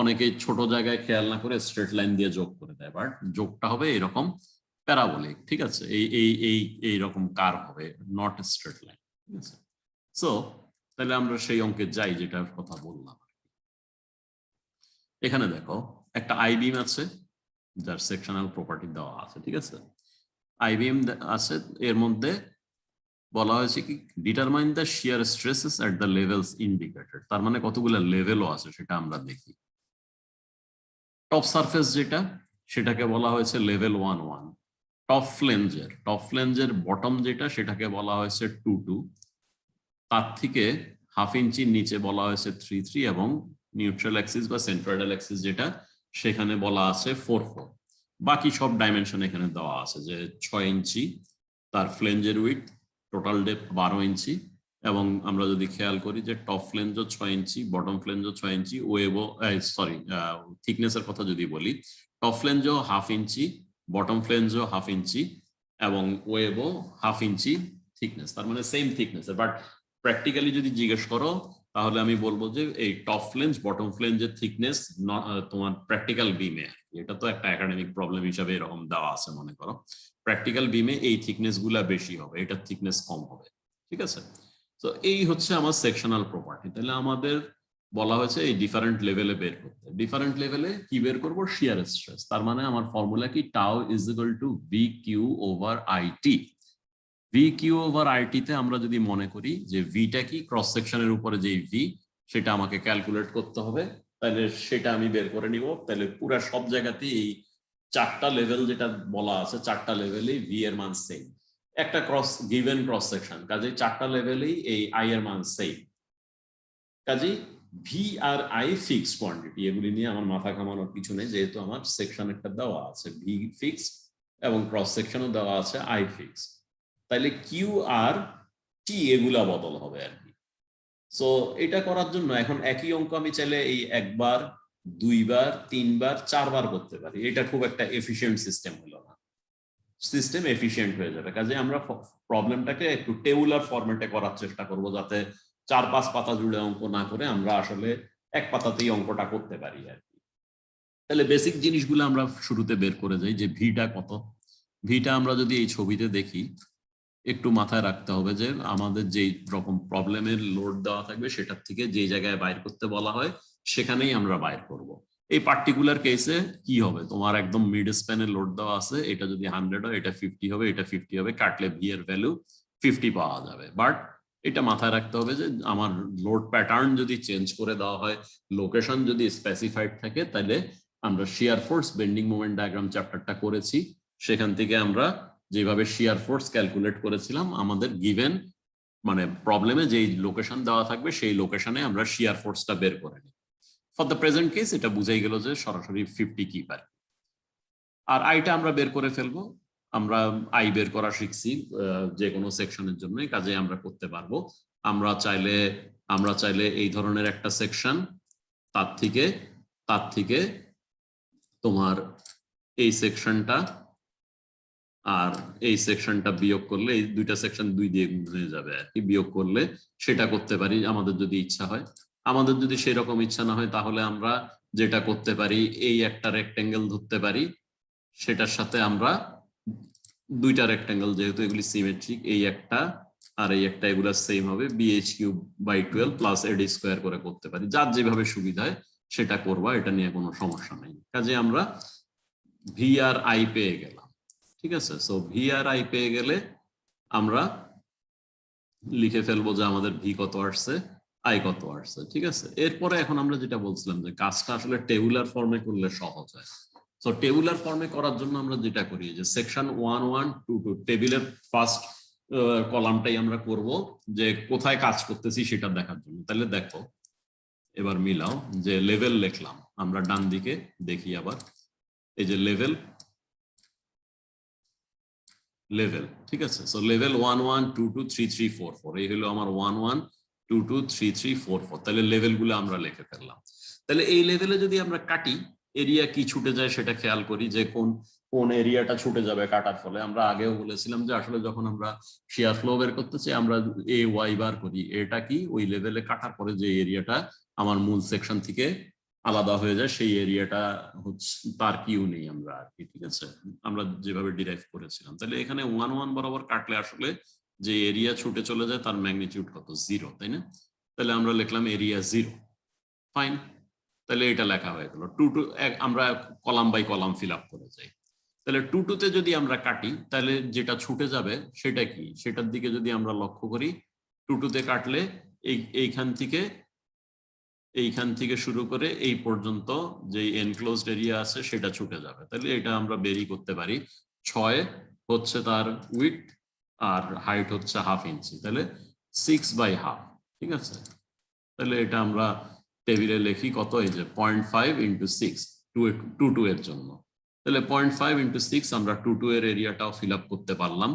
অনেকেই ছোট জায়গায় খেয়াল না করে স্ট্রেট লাইন দিয়ে যোগ করে দেয়, বাট যোগটা হবে এরকম প্যারাবোলিক। ঠিক আছে, এই রকম কার্ভ হবে, নট স্ট্রেট লাইন। ঠিক আছে, সো তাহলে আমরা সেই অঙ্কে যাই যেটার কথা বললাম। এখানে দেখো একটা আই বিম আছে যার সেকশনাল প্রপার্টি দেওয়া আছে। ঠিক আছে, আই বিম আছে, এর মধ্যে বলা হয়েছে কি, determine the shear stresses at the levels indicated. তার মানে কতগুলো লেভেলও আছে সেটা আমরা দেখি। টপ সারফেস যেটা, সেটাকে বলা হয়েছে লেভেল 1-1। টপ ফ্লেঞ্জের বটম যেটা, সেটাকে বলা হয়েছে 2-2। তার থেকে হাফ ইঞ্চির নিচে বলা হয়েছে 3-3, এবং নিউট্রাল অ্যাক্সিস বা সেন্ট্রয়েডাল অ্যাক্সিস যেটা, সেখানে বলা আছে 4-4। বাকি সব ডাইমেনশন এখানে দেওয়া আছে, যে 6 ইঞ্চি তার ফ্লেঞ্জের উইথ, টোটাল ডেপথ 12 ইঞ্চি, এবং আমরা যদি খেয়াল করি যে টপ ফ্লেঞ্জও 6 ইঞ্চি, বটম ফ্লেঞ্জও 6 ইঞ্চি, ওয়েবও সরি থিকনেসের কথা যদি বলি, টপ ফ্লেঞ্জও 1/2 ইঞ্চি, বটম ফ্লেঞ্জও 1/2 ইঞ্চি, এবং ওয়েবও 1/2 ইঞ্চি থিকনেস, তার মানে সেম থিকনেস। বাট প্র্যাকটিক্যালি যদি জিজ্ঞেস করো তাহলে আমি বলবো যে এই টপ ফ্লেঞ্জ বটম ফ্লেঞ্জের থিকনেস তোমার প্র্যাকটিক্যাল বিমে, এটা তো একটা একাডেমিক প্রবলেম হিসাবে এরকম দেওয়া আছে, মনে করো প্র্যাকটিক্যাল বিমে এই থিকনেস গুলা বেশি হবে, এটার থিকনেস কম হবে, ঠিক আছে। তো এই হচ্ছে আমার সেকশনাল প্রপার্টি। তাহলে আমাদের বলা হয়েছে এই ডিফারেন্ট লেভেলে বের করতে। ডিফারেন্ট লেভেলে কি বের করবো? Shear stress. তার মানে আমার ফর্মুলা কি? Tau is equal to V Q over IT. V Q over IT তে আমরা যদি মনে করি যে ভিটা কি, ক্রস সেকশনের উপরে যে ভি, সেটা আমাকে ক্যালকুলেট করতে হবে, তাহলে সেটা আমি বের করে নিব। তাহলে পুরা সব জায়গাতেই এই 4টা লেভেল যেটা বলা আছে, 4টা লেভেলেই ভি এর মান সেম। একটা গিভেন ক্রস সেকশন, কাজেই 4টা লেভেলেই এই আই এর মান সেম। কাজেই ভি আর আই ফিক্সড কোয়ান্টিটি, এগুলি নিয়ে আমার মাথা ঘামানোর কিছু নেই, যেহেতু আমার সেকশন একটা দেওয়া আছে ভি ফিক্সড এবং ক্রস সেকশনও দেওয়া আছে আই ফিক্সড। তাহলে কিউ আর টি এগুলা বদল হবে আর কি। সো এটা করার জন্য এখন একই অঙ্ক আমি চাইলে এই একবার, দুইবার, তিনবার, 4বার করতে পারি। এটা খুব একটা এফিশিয়েন্ট সিস্টেম হলো না, সিস্টেম এফিশিয়েন্ট হয়ে যাবে। কাজে আমরা প্রবলেমটাকে একটু টেবুলার ফরম্যাটে করার চেষ্টা করব, যাতে 4-5 পাতা জুড়ে অঙ্ক না করে আমরা আসলে এক পাতাতেই অঙ্কটা করতে পারি আর কি। তাহলে বেসিক জিনিসগুলো আমরা শুরুতে বের করে যাই, যে ভিটা কত। ভিটা আমরা যদি এই ছবিতে দেখি, একটু মাথায় রাখতে হবে যে আমাদের যে রকম প্রবলেমের লোড দেওয়া থাকবে সেটার থেকে যে জায়গায় বাইর করতে বলা হয় সেখানেই আমরা বাইর করব। এই পার্টিকুলার কেসে কি হবে, তোমার একদম মিড স্প্যানের লোড দেওয়া আছে, এটা যদি 100 হয়, এটা 50 হবে, এটা 50 হবে, কাটলে ভি এর ভ্যালু 50 পাওয়া যাবে। বাট এটা মাথায় রাখতে হবে যে আমার লোড প্যাটার্ন যদি চেঞ্জ করে দেওয়া হয়, লোকেশন যদি স্পেসিফাইড থাকে, তাহলে আমরা shear force bending moment diagram চ্যাপ্টারটা করেছি, সেখান থেকে আমরা যেভাবে শিয়ার ফোর্স ক্যালকুলেট করেছিলাম, আমাদের গিভেন মানে প্রবলেমে যেই লোকেশন দেওয়া থাকবে সেই লোকেশনে আমরা শিয়ার ফোর্সটা বের করে নিই। ফর দ্য প্রেজেন্ট কেস এটা বুঝাই গেল যে সরাসরি 50 কি পারে। আর আইটা আমরা বের করে ফেলবো। আমরা আই বের করা শিখছি যে কোনো সেকশনের জন্য, কাজে আমরা করতে পারবো। আমরা চাইলে এই ধরনের একটা সেকশন, তার থেকে তোমার এই সেকশনটা আর এই সেকশনটা বিয়োগ করলে, এই দুইটা সেকশন 2 দিয়ে গুণ হয়ে যাবে আর কি, বিয়োগ করলে সেটা করতে পারি আমাদের যদি ইচ্ছা হয়। আমাদের যদি সেরকম ইচ্ছা না হয়, তাহলে আমরা যেটা করতে পারি, এই একটা রেক্টেঙ্গেল ধরতে পারি, সেটার সাথে আমরা দুইটা রেক্টেঙ্গেল, যেহেতু এগুলি সিমেট্রিক, এই একটা আর এই একটা, এগুলা সেম হবে, bh³/12 প্লাস এডি স্কোয়ার করে করতে পারি। যার যেভাবে সুবিধা হয় সেটা করবা, এটা নিয়ে কোনো সমস্যা নেই। কাজে আমরা ভি আর আই পেয়ে গেলাম, ঠিক আছে। সো ভি আর আই পেয়ে গেলে আমরা লিখে ফেলবো যে আমাদের ভি কত আসছে, আই কত আসছে, ঠিক আছে। এরপরে এখন আমরা যেটা বলছিলাম যে কাজটা আসলে টেবুলার ফর্মে করলে সহজ হয়। সো টেবুলার ফর্মে করার জন্য আমরা যেটা করি, যে সেকশন 1 1 2 2 টেবিলের ফার্স্ট কলামটাই আমরা করব, যে কোথায় কাজ করতেছি সেটা দেখার জন্য। তাহলে দেখো, এবার মিলাও, যে লেভেল লিখলাম আমরা ডান দিকে, দেখি আবার, এই যে লেভেল, ঠিক আছে। সো লেভেল 1 1 2 2 3 3 4 4, এই হলো আমার 1 1 2 2 3 3 4 4। তাহলে লেভেলগুলো আমরা লিখে ফেললাম। তাহলে এই লেভেলে যদি আমরা কাটি, এরিয়া কি ছুটে যায় সেটা খেয়াল করি, যে কোন এরিয়াটা ছুটে যাবে কাটার ফলে। আমরা আগেও বলেছিলাম যে আসলে যখন আমরা শিয়ার ফ্লো বের করতেছি, আমরা এ ওয়াই বার করি, এটা কি ওই লেভেলে কাটার পরে যে এরিয়াটা আমার মূল সেকশন থেকে আলাদা হয়ে যায়, সেই এরিয়াটা হচ্ছে তার কিউ নেই আমরা আর কি, ঠিক আছে, আমরা যেভাবে ডিরাইভ করেছিলাম। তাহলে এখানে 1 1 বরাবর কাটলে আসলে যে এরিয়া ছুটে চলে যায় তার ম্যাগনিটিউড কত? 0, তাই না? তাহলে আমরা লিখলাম এরিয়া 0, ফাইন। তাহলে এটা লেখা হয়ে গেল। 2 2 আমরা column by column fill up করে যাই। তাহলে 2 2 তে যদি আমরা কাটি, তাহলে যেটা ছুটে যাবে সেটা কি, সেটার দিকে যদি আমরা লক্ষ্য করি, 2 2 তে কাটলে এইখান থেকে শুরু করে এই পর্যন্ত যে এনক্লোজড এরিয়া আছে সেটা ছুটে যাবে। তাহলে এটা আমরা বেরি করতে পারি, 6 হচ্ছে তার উইডথ আর হাইট হচ্ছে 1/2 ইঞ্চি, তাহলে 6/2, ঠিক আছে। তাহলে এটা আমরা টেবিলে লিখি কত, এই যে 0.5 × 6, 2 2 এর জন্য। তাহলে 0.5 into 6 আমরা 2 এর এরিয়াটাও ফিল আপ করতে পারলাম।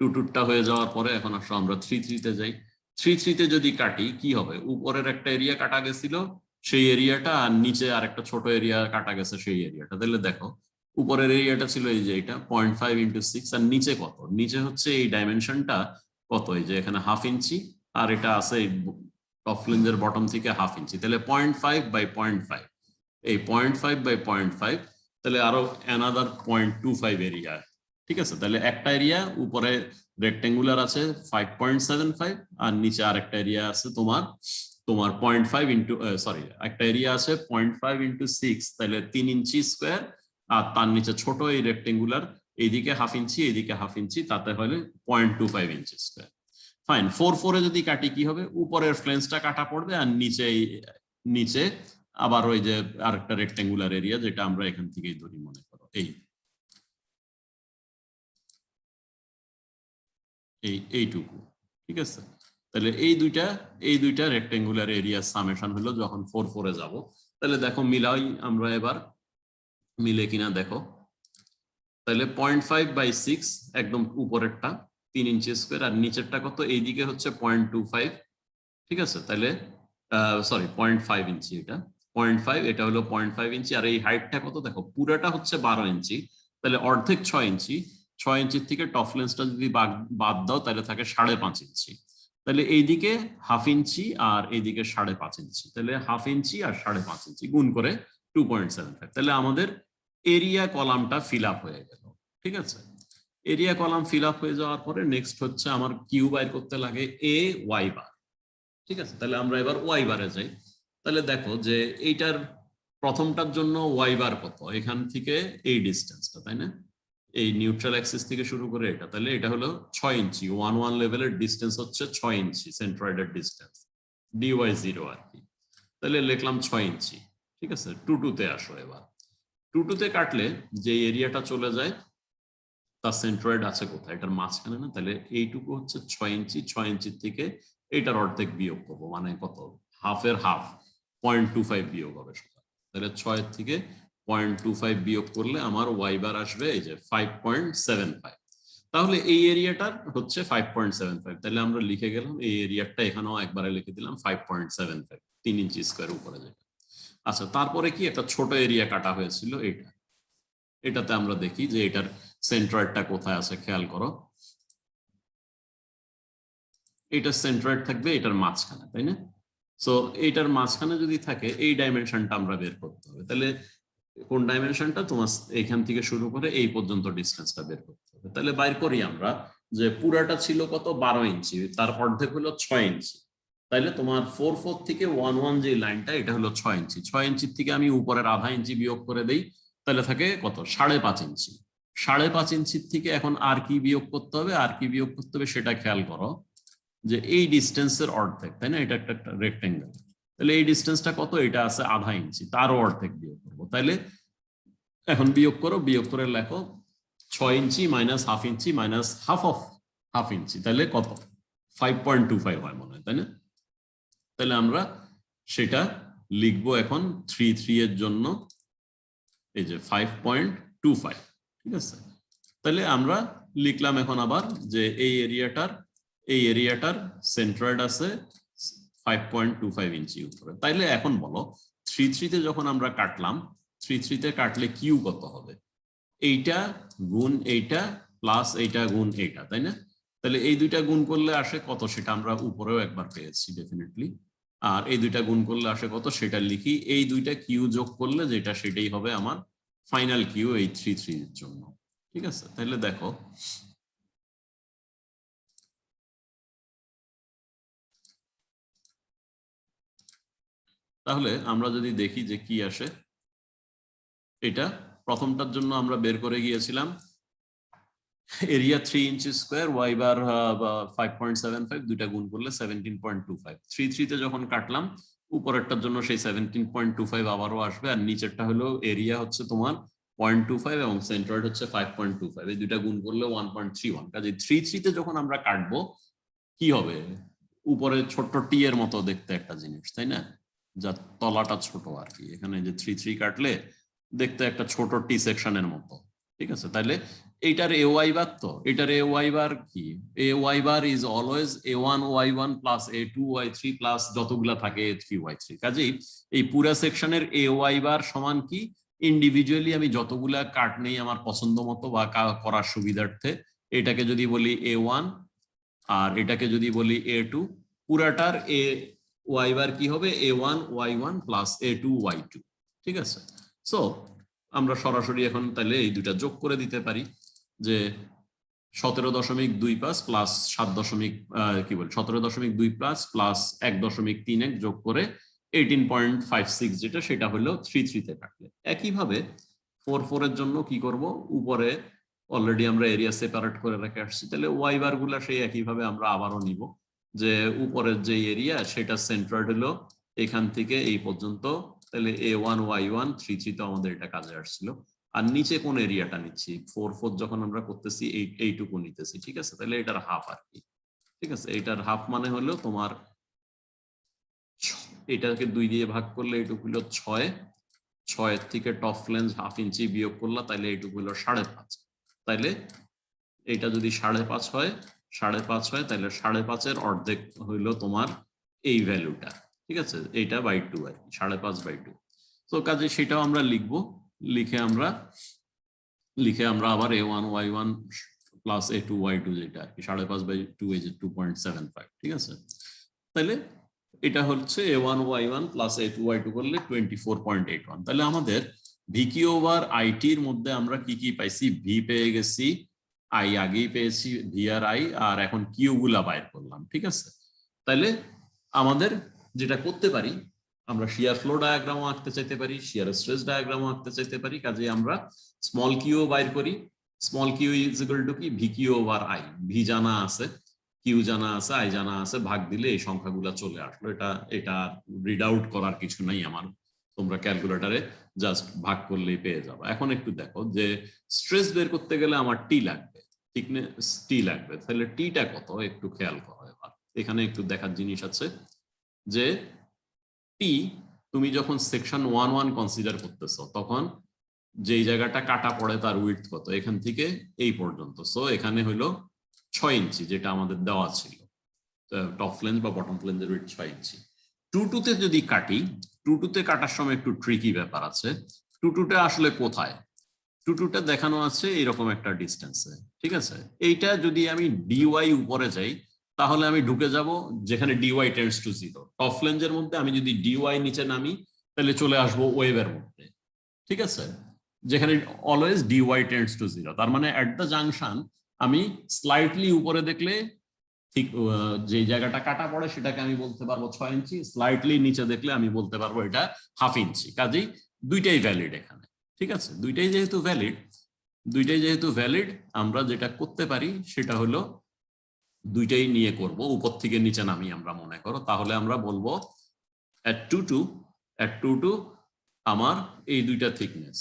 2 হয়ে যাওয়ার পরে এখন আসলে আমরা 3 তে যাই। 3 তে যদি কাটি কি হবে, উপরের একটা এরিয়া কাটা গেছিল সেই এরিয়াটা, আর নিচে আর একটা ছোট এরিয়া কাটা গেছে সেই এরিয়াটা। তাহলে দেখো উপরের এরিয়াটা ছিল এই যে এটা 0.5 into 6, আর নিচে কত, নিচে হচ্ছে এই ডাইমেনশনটা কত, এই যে এখানে 1/2 ইঞ্চি, আর এটা আছে টপ ফ্লেঞ্জের বটম থেকে 1/2 ইঞ্চি। তাহলে 0.5 by 0.5, এই 0.5 by 0.5, তাহলে আরো অ্যানাদার 0.25 এরিয়া। ঠিক আছে, তাহলে একটা এরিয়া উপরে রেক্টেঙ্গুলার আছে 5.75, আর নিচে আরেকটা এরিয়া আছে তোমার 0.5 ইন্টু সরি একটা এরিয়া আছে 0.5 into 6, তাহলে 3 ইঞ্চি স্কোয়ার, আর তার নিচে ছোট এই রেক্টেঙ্গুলার এইদিকে 1/2 ইঞ্চি এইদিকে 1/2 ইঞ্চি, তাতে হলে 0.25 ইঞ্চি স্কোয়ার। ফাইন, 4 এ যদি কাটি কি হবে, উপরের ফ্লেঞ্জটা কাটা পড়বে, আর নিচে আবার ওই যে আরেকটা রেক্টেঙ্গুলার এরিয়া যেটা আমরা এখান থেকেই ধরি, মনে করো এইটুকু। ঠিক আছে, তাহলে এই দুইটা রেক্টেঙ্গুলার এরিয়া সামেশন হলো যখন 4 এ যাব। তাহলে দেখো মিলাই আমরা এবার, মিলে কিনা দেখো। তাহলে 0.5 by 6 একদম উপরেরটা 3 ইঞ্চি স্কোয়ার, আর নিচেরটা কত, এইদিকে হচ্ছে 0.25। ঠিক আছে, তাহলে সরি 0.5 ইঞ্চি, এটা 0.5, এটা হলো 0.5 ইঞ্চি, আর এই হাইটটা কত দেখো, পুরাটা হচ্ছে 12 ইঞ্চি, তাহলে অর্ধেক 6 ইঞ্চি। 6 ইঞ্চির থেকে টপ লেন্সটা যদি বাদ দাও তাহলে থাকে 5.5 ইঞ্চি। তাহলে এইদিকে 1/2 ইঞ্চি আর এইদিকে 5.5 ইঞ্চি, তাহলে 1/2 ইঞ্চি আর 5.5 ইঞ্চি গুণ করে 2.75। তাহলে আমাদের এরিয়া কলামটা ফিল আপ হয়ে গেল। ঠিক আছে, এরিয়া কলাম ফিল আপ হয়ে যাওয়ার পরে নেক্সট হচ্ছে আমার কিউ বাইর করতে লাগে এ ওয়াই বার। ঠিক আছে, তাহলে আমরা এবার ওয়াই বারে যাই। তাহলে দেখো যে এইটার প্রথমটার জন্য ওয়াই বার কত, এখান থেকে এই ডিস্টেন্সটা, তাই না, এই নিউট্রাল অ্যাক্সিস থেকে শুরু করে এটা, তাহলে এটা হলো 6 ইঞ্চি, 1 লেভেলের ডিস্টেন্স হচ্ছে 6 ইঞ্চি, সেন্ট্রয়েডের ডিস্টেন্স dy0 আর কি। তাহলে লিখলাম 6 ইঞ্চি। ঠিক আছে, 2 তে আসো এবার। 2 তে কাটলে যে এরিয়াটা চলে যায় তার সেন্ট্রয়েড আছে কোথায়, এটার মাঝখানে না, তাহলে এইটুকু হচ্ছে 6 ইঞ্চি, 6 ইঞ্চির থেকে এটার অর্ধেক বিয়োগ করবো, মানে কত, হাফের হাফ, 0.25 বিয়োগ হবে সেটা। তাহলে 6 থেকে 0.25 বিয়োগ করলে আমার ওয়াই বার আসবে এই যে 5.75। তাহলে এই এরিয়াটার হচ্ছে 5.75, তাহলে আমরা লিখে গেলাম এই এরিয়াটা, এখানেও একবারে লিখে দিলাম 5.75, 3 ইঞ্চি স্কোয়ার উপরে যেটা। আচ্ছা, তারপরে কি একটা ছোট এরিয়া কাটা হয়েছিল এটাতে আমরা দেখি যে এটার সেন্ট্রয়েডটা কোথায় আছে, খেয়াল করো। এটা সেন্ট্রয়েড থাকবে এটার মাঝখানে, তাই না? সো এইটার মাঝখানে যদি থাকে এই ডাইমেনশনটা আমরা বের করতে হবে। তাহলে কোন ডাইমেনশনটা, তোমার এইখান থেকে শুরু করে এই পর্যন্ত ডিস্টেন্সটা বের করতে হবে। তাহলে বাইর করি আমরা যে পুরাটা ছিল কত, 12 ইঞ্চি, তার অর্ধেক হলো 6 ইঞ্চি। তাইলে তোমার 4 থেকে 1 যে লাইনটা, এটা হলো 6 ইঞ্চি। 6 ইঞ্চির থেকে আমি উপরের 0.5 ইঞ্চি বিয়োগ করে দেই, তাহলে থাকে কত, 5.5 ইঞ্চি। 5.5 ইঞ্চির থেকে এখন আর কি বিয়োগ করতে হবে, সেটা খেয়াল করো যে এই ডিস্টেন্সের অর্ধেক, তাই না, এটা একটা রেক্টেঙ্গেল, তাহলে এই ডিস্টেন্সটা কত, এটা আছে 0.5 ইঞ্চি, তারও অর্ধেক বিয়োগ করবো। তাহলে এখন বিয়োগ করো, বিয়োগ করে লেখো 6 inch minus 1/2 inch minus half of 1/2 inch, তাহলে কত, 5.25 হয় মনে হয়, তাই না? তাহলে আমরা সেটা লিখবো এখন 3 এর জন্য, এই যে 5.25। ঠিক আছে, তাহলে আমরা লিখলাম এখন আবার যে এই এরিয়াটার সেন্ট্রয়েড আছে 5.25 ইঞ্চি উপরে। তাইলে এখন বলো 3 তে যখন আমরা কাটলাম, 3 তে কাটলে কিউ কত হবে, এইটা গুণ এইটা প্লাস এইটা গুণ এইটা, তাই না? তাহলে এই দুইটা গুণ করলে আসে কত, সেটা আমরা উপরেও একবার পেয়েছি ডেফিনেটলি, আর এই দুইটা গুণ করলে আসে কত সেটা লিখি, এই দুইটা কিউ যোগ করলে যেটা সেটাই হবে আমার ফাইনাল কিউ এই 3 এর জন্য। ঠিক আছে, তাহলে দেখো তাহলে আমরা যদি দেখি যে কি আসে, এটা প্রথমটার জন্য আমরা বের করে গিয়েছিলাম এরিয়া 3 ইঞ্চি স্কোয়ার, ওয়াই বার 5.75, দুইটা গুণ করলে 17.25। 3 তে যখন কাটলাম উপরেরটার জন্য সেই 17.25 আবারও আসবে, আর নিচেরটা হলো এরিয়া হচ্ছে তোমার 0.25 এবং সেন্ট্রয়েড হচ্ছে 5.25, এই দুইটা গুণ করলে 1.31। কাজে 3 তে যখন আমরা কাটবো কি হবে, উপরে ছোট্ট টি এর মতো দেখতে একটা জিনিস, তাই না, যার তলাটা ছোট আর কি। এখানে যে 3 কাটলে দেখতে একটা ছোট টি সেকশনের মতো, ঠিক আছে? তাহলে এইটার এ ওয়াই বার, তো এটার এ ওয়াই বার কি? A y bar is always a1 y1 plus a2 y3 plus যতগুলা থাকে a3 y3। কাজেই এই পুরা সেকশনের এ ওয়াই বার সমান কি? ইন্ডিভিজুয়ালি আমি যতগুলা কাট নেই আমার পছন্দ মতো বা করার সুবিধার্থে, এটাকে যদি বলি a1 আর এটাকে যদি বলি a2, পুরাটার এ ওয়াই বার কি হবে? a1 y1 plus a2 y2, ঠিক আছে? সো আমরা সরাসরি এখন তাহলে এই দুটা যোগ করে দিতে পারি, যে 17.25 প্লাস 17.25 প্লাস 1.31 যোগ করে 18.56 যেটা, সেটা হলো 3 তে কাটলে। একইভাবে 4 এর জন্য কি করব? উপরে অলরেডি আমরা এরিয়া সেপারেট করে রেখে আসছি, তাহলে ওয়াই বার গুলা সেই একইভাবে আমরা আবারও নিব, যে উপরের যে এরিয়া সেটা সেন্টার হলো এখান থেকে এই পর্যন্ত, তাহলে a1 y1 3 তো আমাদের এটা কাজে আসছিল। আর নিচে কোন এরিয়াটা নিচ্ছি? 4 যখন আমরা করতেছি এইটুকু নিতেছি, ঠিক আছে? তাহলে এটার হাফ আর কি, ঠিক আছে? এটার হাফ মানে হলো তোমার এটাকে 2 দিয়ে ভাগ করলে এইটুকু হলো 6, 6 থেকে টপ ফ্লেঞ্জ 1/2 ইঞ্চি বিয়োগ করলা, তাহলে এইটুকু হলো 5.5। তাইলে এটা যদি 5.5 হয়, 5.5 হয়, তাহলে 5.5 অর্ধেক হইলো তোমার এই ভ্যালুটা, ঠিক আছে? এইটা বাই 2 আর কি, 5.5/2। তো কাজে সেটাও আমরা লিখবো, লিখে আমরা আবার a1 y1 plus a2 y2 যেটা আর কি 5.5/2 এই যে 2.75, ঠিক আছে? তাহলে এটা হচ্ছে a1 y1 plus a2 y2 করলে 24.81। তাহলে আমাদের ভিকি ওভার আইটির মধ্যে আমরা কি কি পাইছি? ভি পেয়ে গেছি, আই আগেই পেয়েছি, ভি আর আই, আর এখন কিউ গুলা বাইর করলাম, ঠিক আছে? তাহলে আমাদের যেটা করতে পারি, আমরা শিয়ার ফ্লো ডায়াগ্রামও আঁকতে চাইতে পারি, শিয়ার স্ট্রেস ডায়াগ্রামও আঁকতে চাইতে পারি। কাজে আমরা স্মল কিউ বাইর করি। Small q is equal to কি? V Q over I. V জানা আছে, কিউ জানা আছে, আই জানা আছে, ভাগ দিলে এই সংখ্যাগুলো চলে আসলো। এটা রিড আউট করার কিছু নাই আমার, তোমরা ক্যালকুলেটরে জাস্ট ভাগ করলেই পেয়ে যাবে। এখন একটু দেখো যে স্ট্রেস বের করতে গেলে আমার টি লাগবে, থিকনেস টি লাগবে, তাহলে টিটা কত একটু খেয়াল করো। এবার এখানে একটু দেখার জিনিস আছে যে টি তুমি যখন সেকশন 1 কনসিডার করতেছো, তখন যেই জায়গাটা কাটা পড়ে তার উইডথ কত? এখান থেকে এই পর্যন্ত। সো এখানে হলো 6 ইঞ্চি, যেটা আমাদের দেওয়া ছিল টপ ফ্লেঞ্জ বা বটম ফ্লেঞ্জের উইডথ 6 ইঞ্চি। 2 যদি কাটি, 2 কাটার সময় একটু ট্রিকি ব্যাপার আছে। 2 আসলে কোথায়? 2 দেখানো আছে এরকম একটা ডিস্টেন্সে, ঠিক আছে? এইটা যদি আমি ডিওয়াই উপরে যাই, তাহলে আমি ঢুকে যাব যেখানে ডিওয়াই টেন্ডস টু 0। টপ ফ্লেঞ্জের মধ্যে আমি যদি ডিওয়াই নিচে নামি, তাহলে চলে আসবো ওয়েভের মধ্যে, ঠিক আছে? যেখানে অলওয়েজ ডিওয়াই টেন্ডস টু 0, তার মানে এট দ্য জাংশন আমি স্লাইটলি উপরে দেখলে ঠিক যে জায়গাটা কাটা পড়ে সেটাকে আমি বলতে পারবো 6 ইঞ্চি, স্লাইটলি নিচে দেখলে আমি বলতে পারবো এটা 1/2 ইঞ্চি। কাজেই দুইটাই ভ্যালিড এখানে, ঠিক আছে? দুইটাই যেহেতু ভ্যালিড, আমরা যেটা করতে পারি সেটা হলো দুইটাই নিয়ে করব, উপর থেকে নিচে নামি আমরা মনে করো, তাহলে আমরা বলবো at 2 আমার এই দুইটা থিকনেস,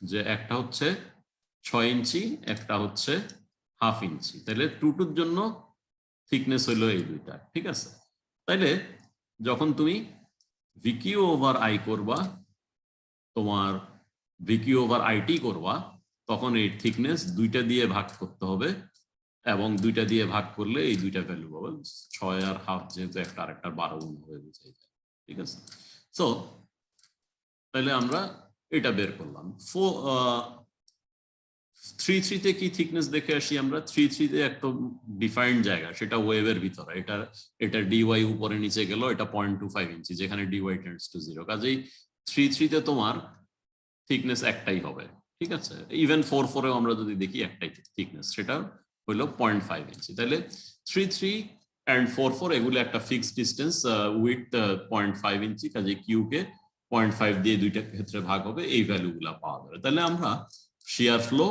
যে একটা হচ্ছে 6 ইঞ্চি, একটা হচ্ছে 1/2 ইঞ্চি। তাহলে 2 জন্য থিকনেস হলো এই দুইটা, ঠিক আছে? তাইলে যখন তুমি ভিকিউ ওভার আই করবা, তোমার ভিকিউ ওভার আইটি করবা, তখন এই থিকনেস দুইটা দিয়ে ভাগ করতে হবে, এবং দুইটা দিয়ে ভাগ করলে এই দুইটা ভ্যালু পাবে। 6 আর 1/2 যেহেতু একটা আরেকটা 12 গুণ হয়ে বুঝাই যায়, ঠিক আছে? সো তাহলে আমরা এটা বের করলাম। 3 কি থিকনেস দেখে আসি আমরা। 3 একটা ডিফাইন্ড জায়গা, সেটা ওয়েভের ভিতরে। এটা ডিওয়াই উপরে নিচে গেল, এটা 0.25 ইঞ্চি, যেখানে ডিওয়াই টেন্ডস টু 0। কাজেই 3 তোমার থিকনেস একটাই হবে, ঠিক আছে? ইভেন 4 আমরা যদি দেখি একটাই থিকনেস, সেটা হলো 0.5 ইঞ্চি। তাহলে 3 and 4 এগুলো একটা ফিক্সড ডিস্টেন্স উইথ 0.5 ইঞ্চি। কাজে কিউ কে 0.5 দিয়ে দুইটা ক্ষেত্রে ভাগ হবে, এই ভ্যালুগুলা পাওয়া যাবে। তাহলে আমরা শিয়ার ফ্লো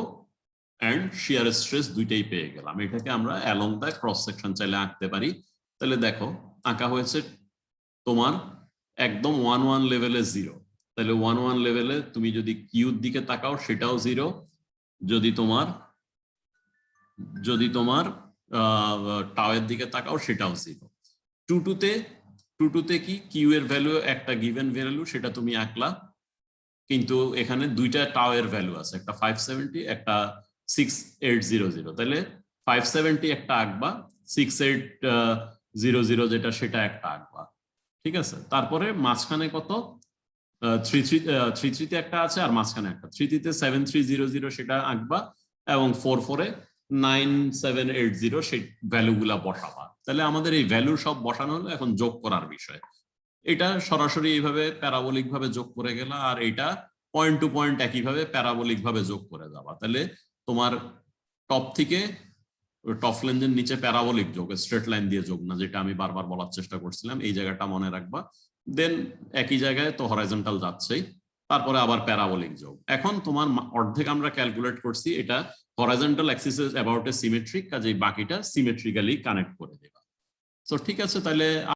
এন্ড শিয়ার স্ট্রেস দুইটাই পেয়ে গেলাম। এটাকে আমরা অ্যালং দ্য ক্রস সেকশন চাইলে আঁকতে পারি। তাহলে দেখো আঁকা হয়েছে তোমার একদম 1 লেভেলে 0। তাহলে 1 লেভেলে তুমি যদি কিউর দিকে তাকাও সেটাও 0, যদি তোমার টাওয়ের দিকে তাকাও সেটাও 0। 2 তে কি কিউ এর ভ্যালু একটা গিভেন ভ্যালু, সেটা তুমি আঁকলা, কিন্তু এখানে দুইটা টাও এর ভ্যালু আছে, একটা 570 একটা 6800, তাহলে 570 একটা আঁকবা, 6800 যেটা সেটা একটা আঁকবা, ঠিক আছে। তারপরে মাঝখানে কত, 33 একটা আছে আর মাঝখানে একটা 33 7300 সেটা আঁকবা, এবং 44 9780 সেই ভ্যালু গুলা বসাবা। তাহলে আমাদের এই ভ্যালু সব বসানো হলো, এখন যোগ করার বিষয়। এটা সরাসরি এইভাবে প্যারাবোলিক ভাবে যোগ করে গেলা, আর এটা পয়েন্ট টু পয়েন্ট একইভাবে প্যারাবোলিক ভাবে যোগ করে যাবা। তাহলে তোমার টপ থেকে টপ লেন্থের নিচে প্যারাবোলিক যোগ, স্ট্রেট লাইন দিয়ে যোগ না, যেটা আমি বারবার বলার চেষ্টা করছিলাম, এই জায়গাটা মনে রাখবা। দেন একই জায়গায় তো হরাইজন্টাল যাচ্ছেই, তারপরে আবার প্যারাবোলিক যোগ। এখন তোমার অর্ধেক আমরা ক্যালকুলেট করছি, এটা horizontal Axis is about a symmetric, কাজেই বাকিটা সিমেট্রিক্যালি কানেক্ট করে দেবা। সো ঠিক আছে, তাহলে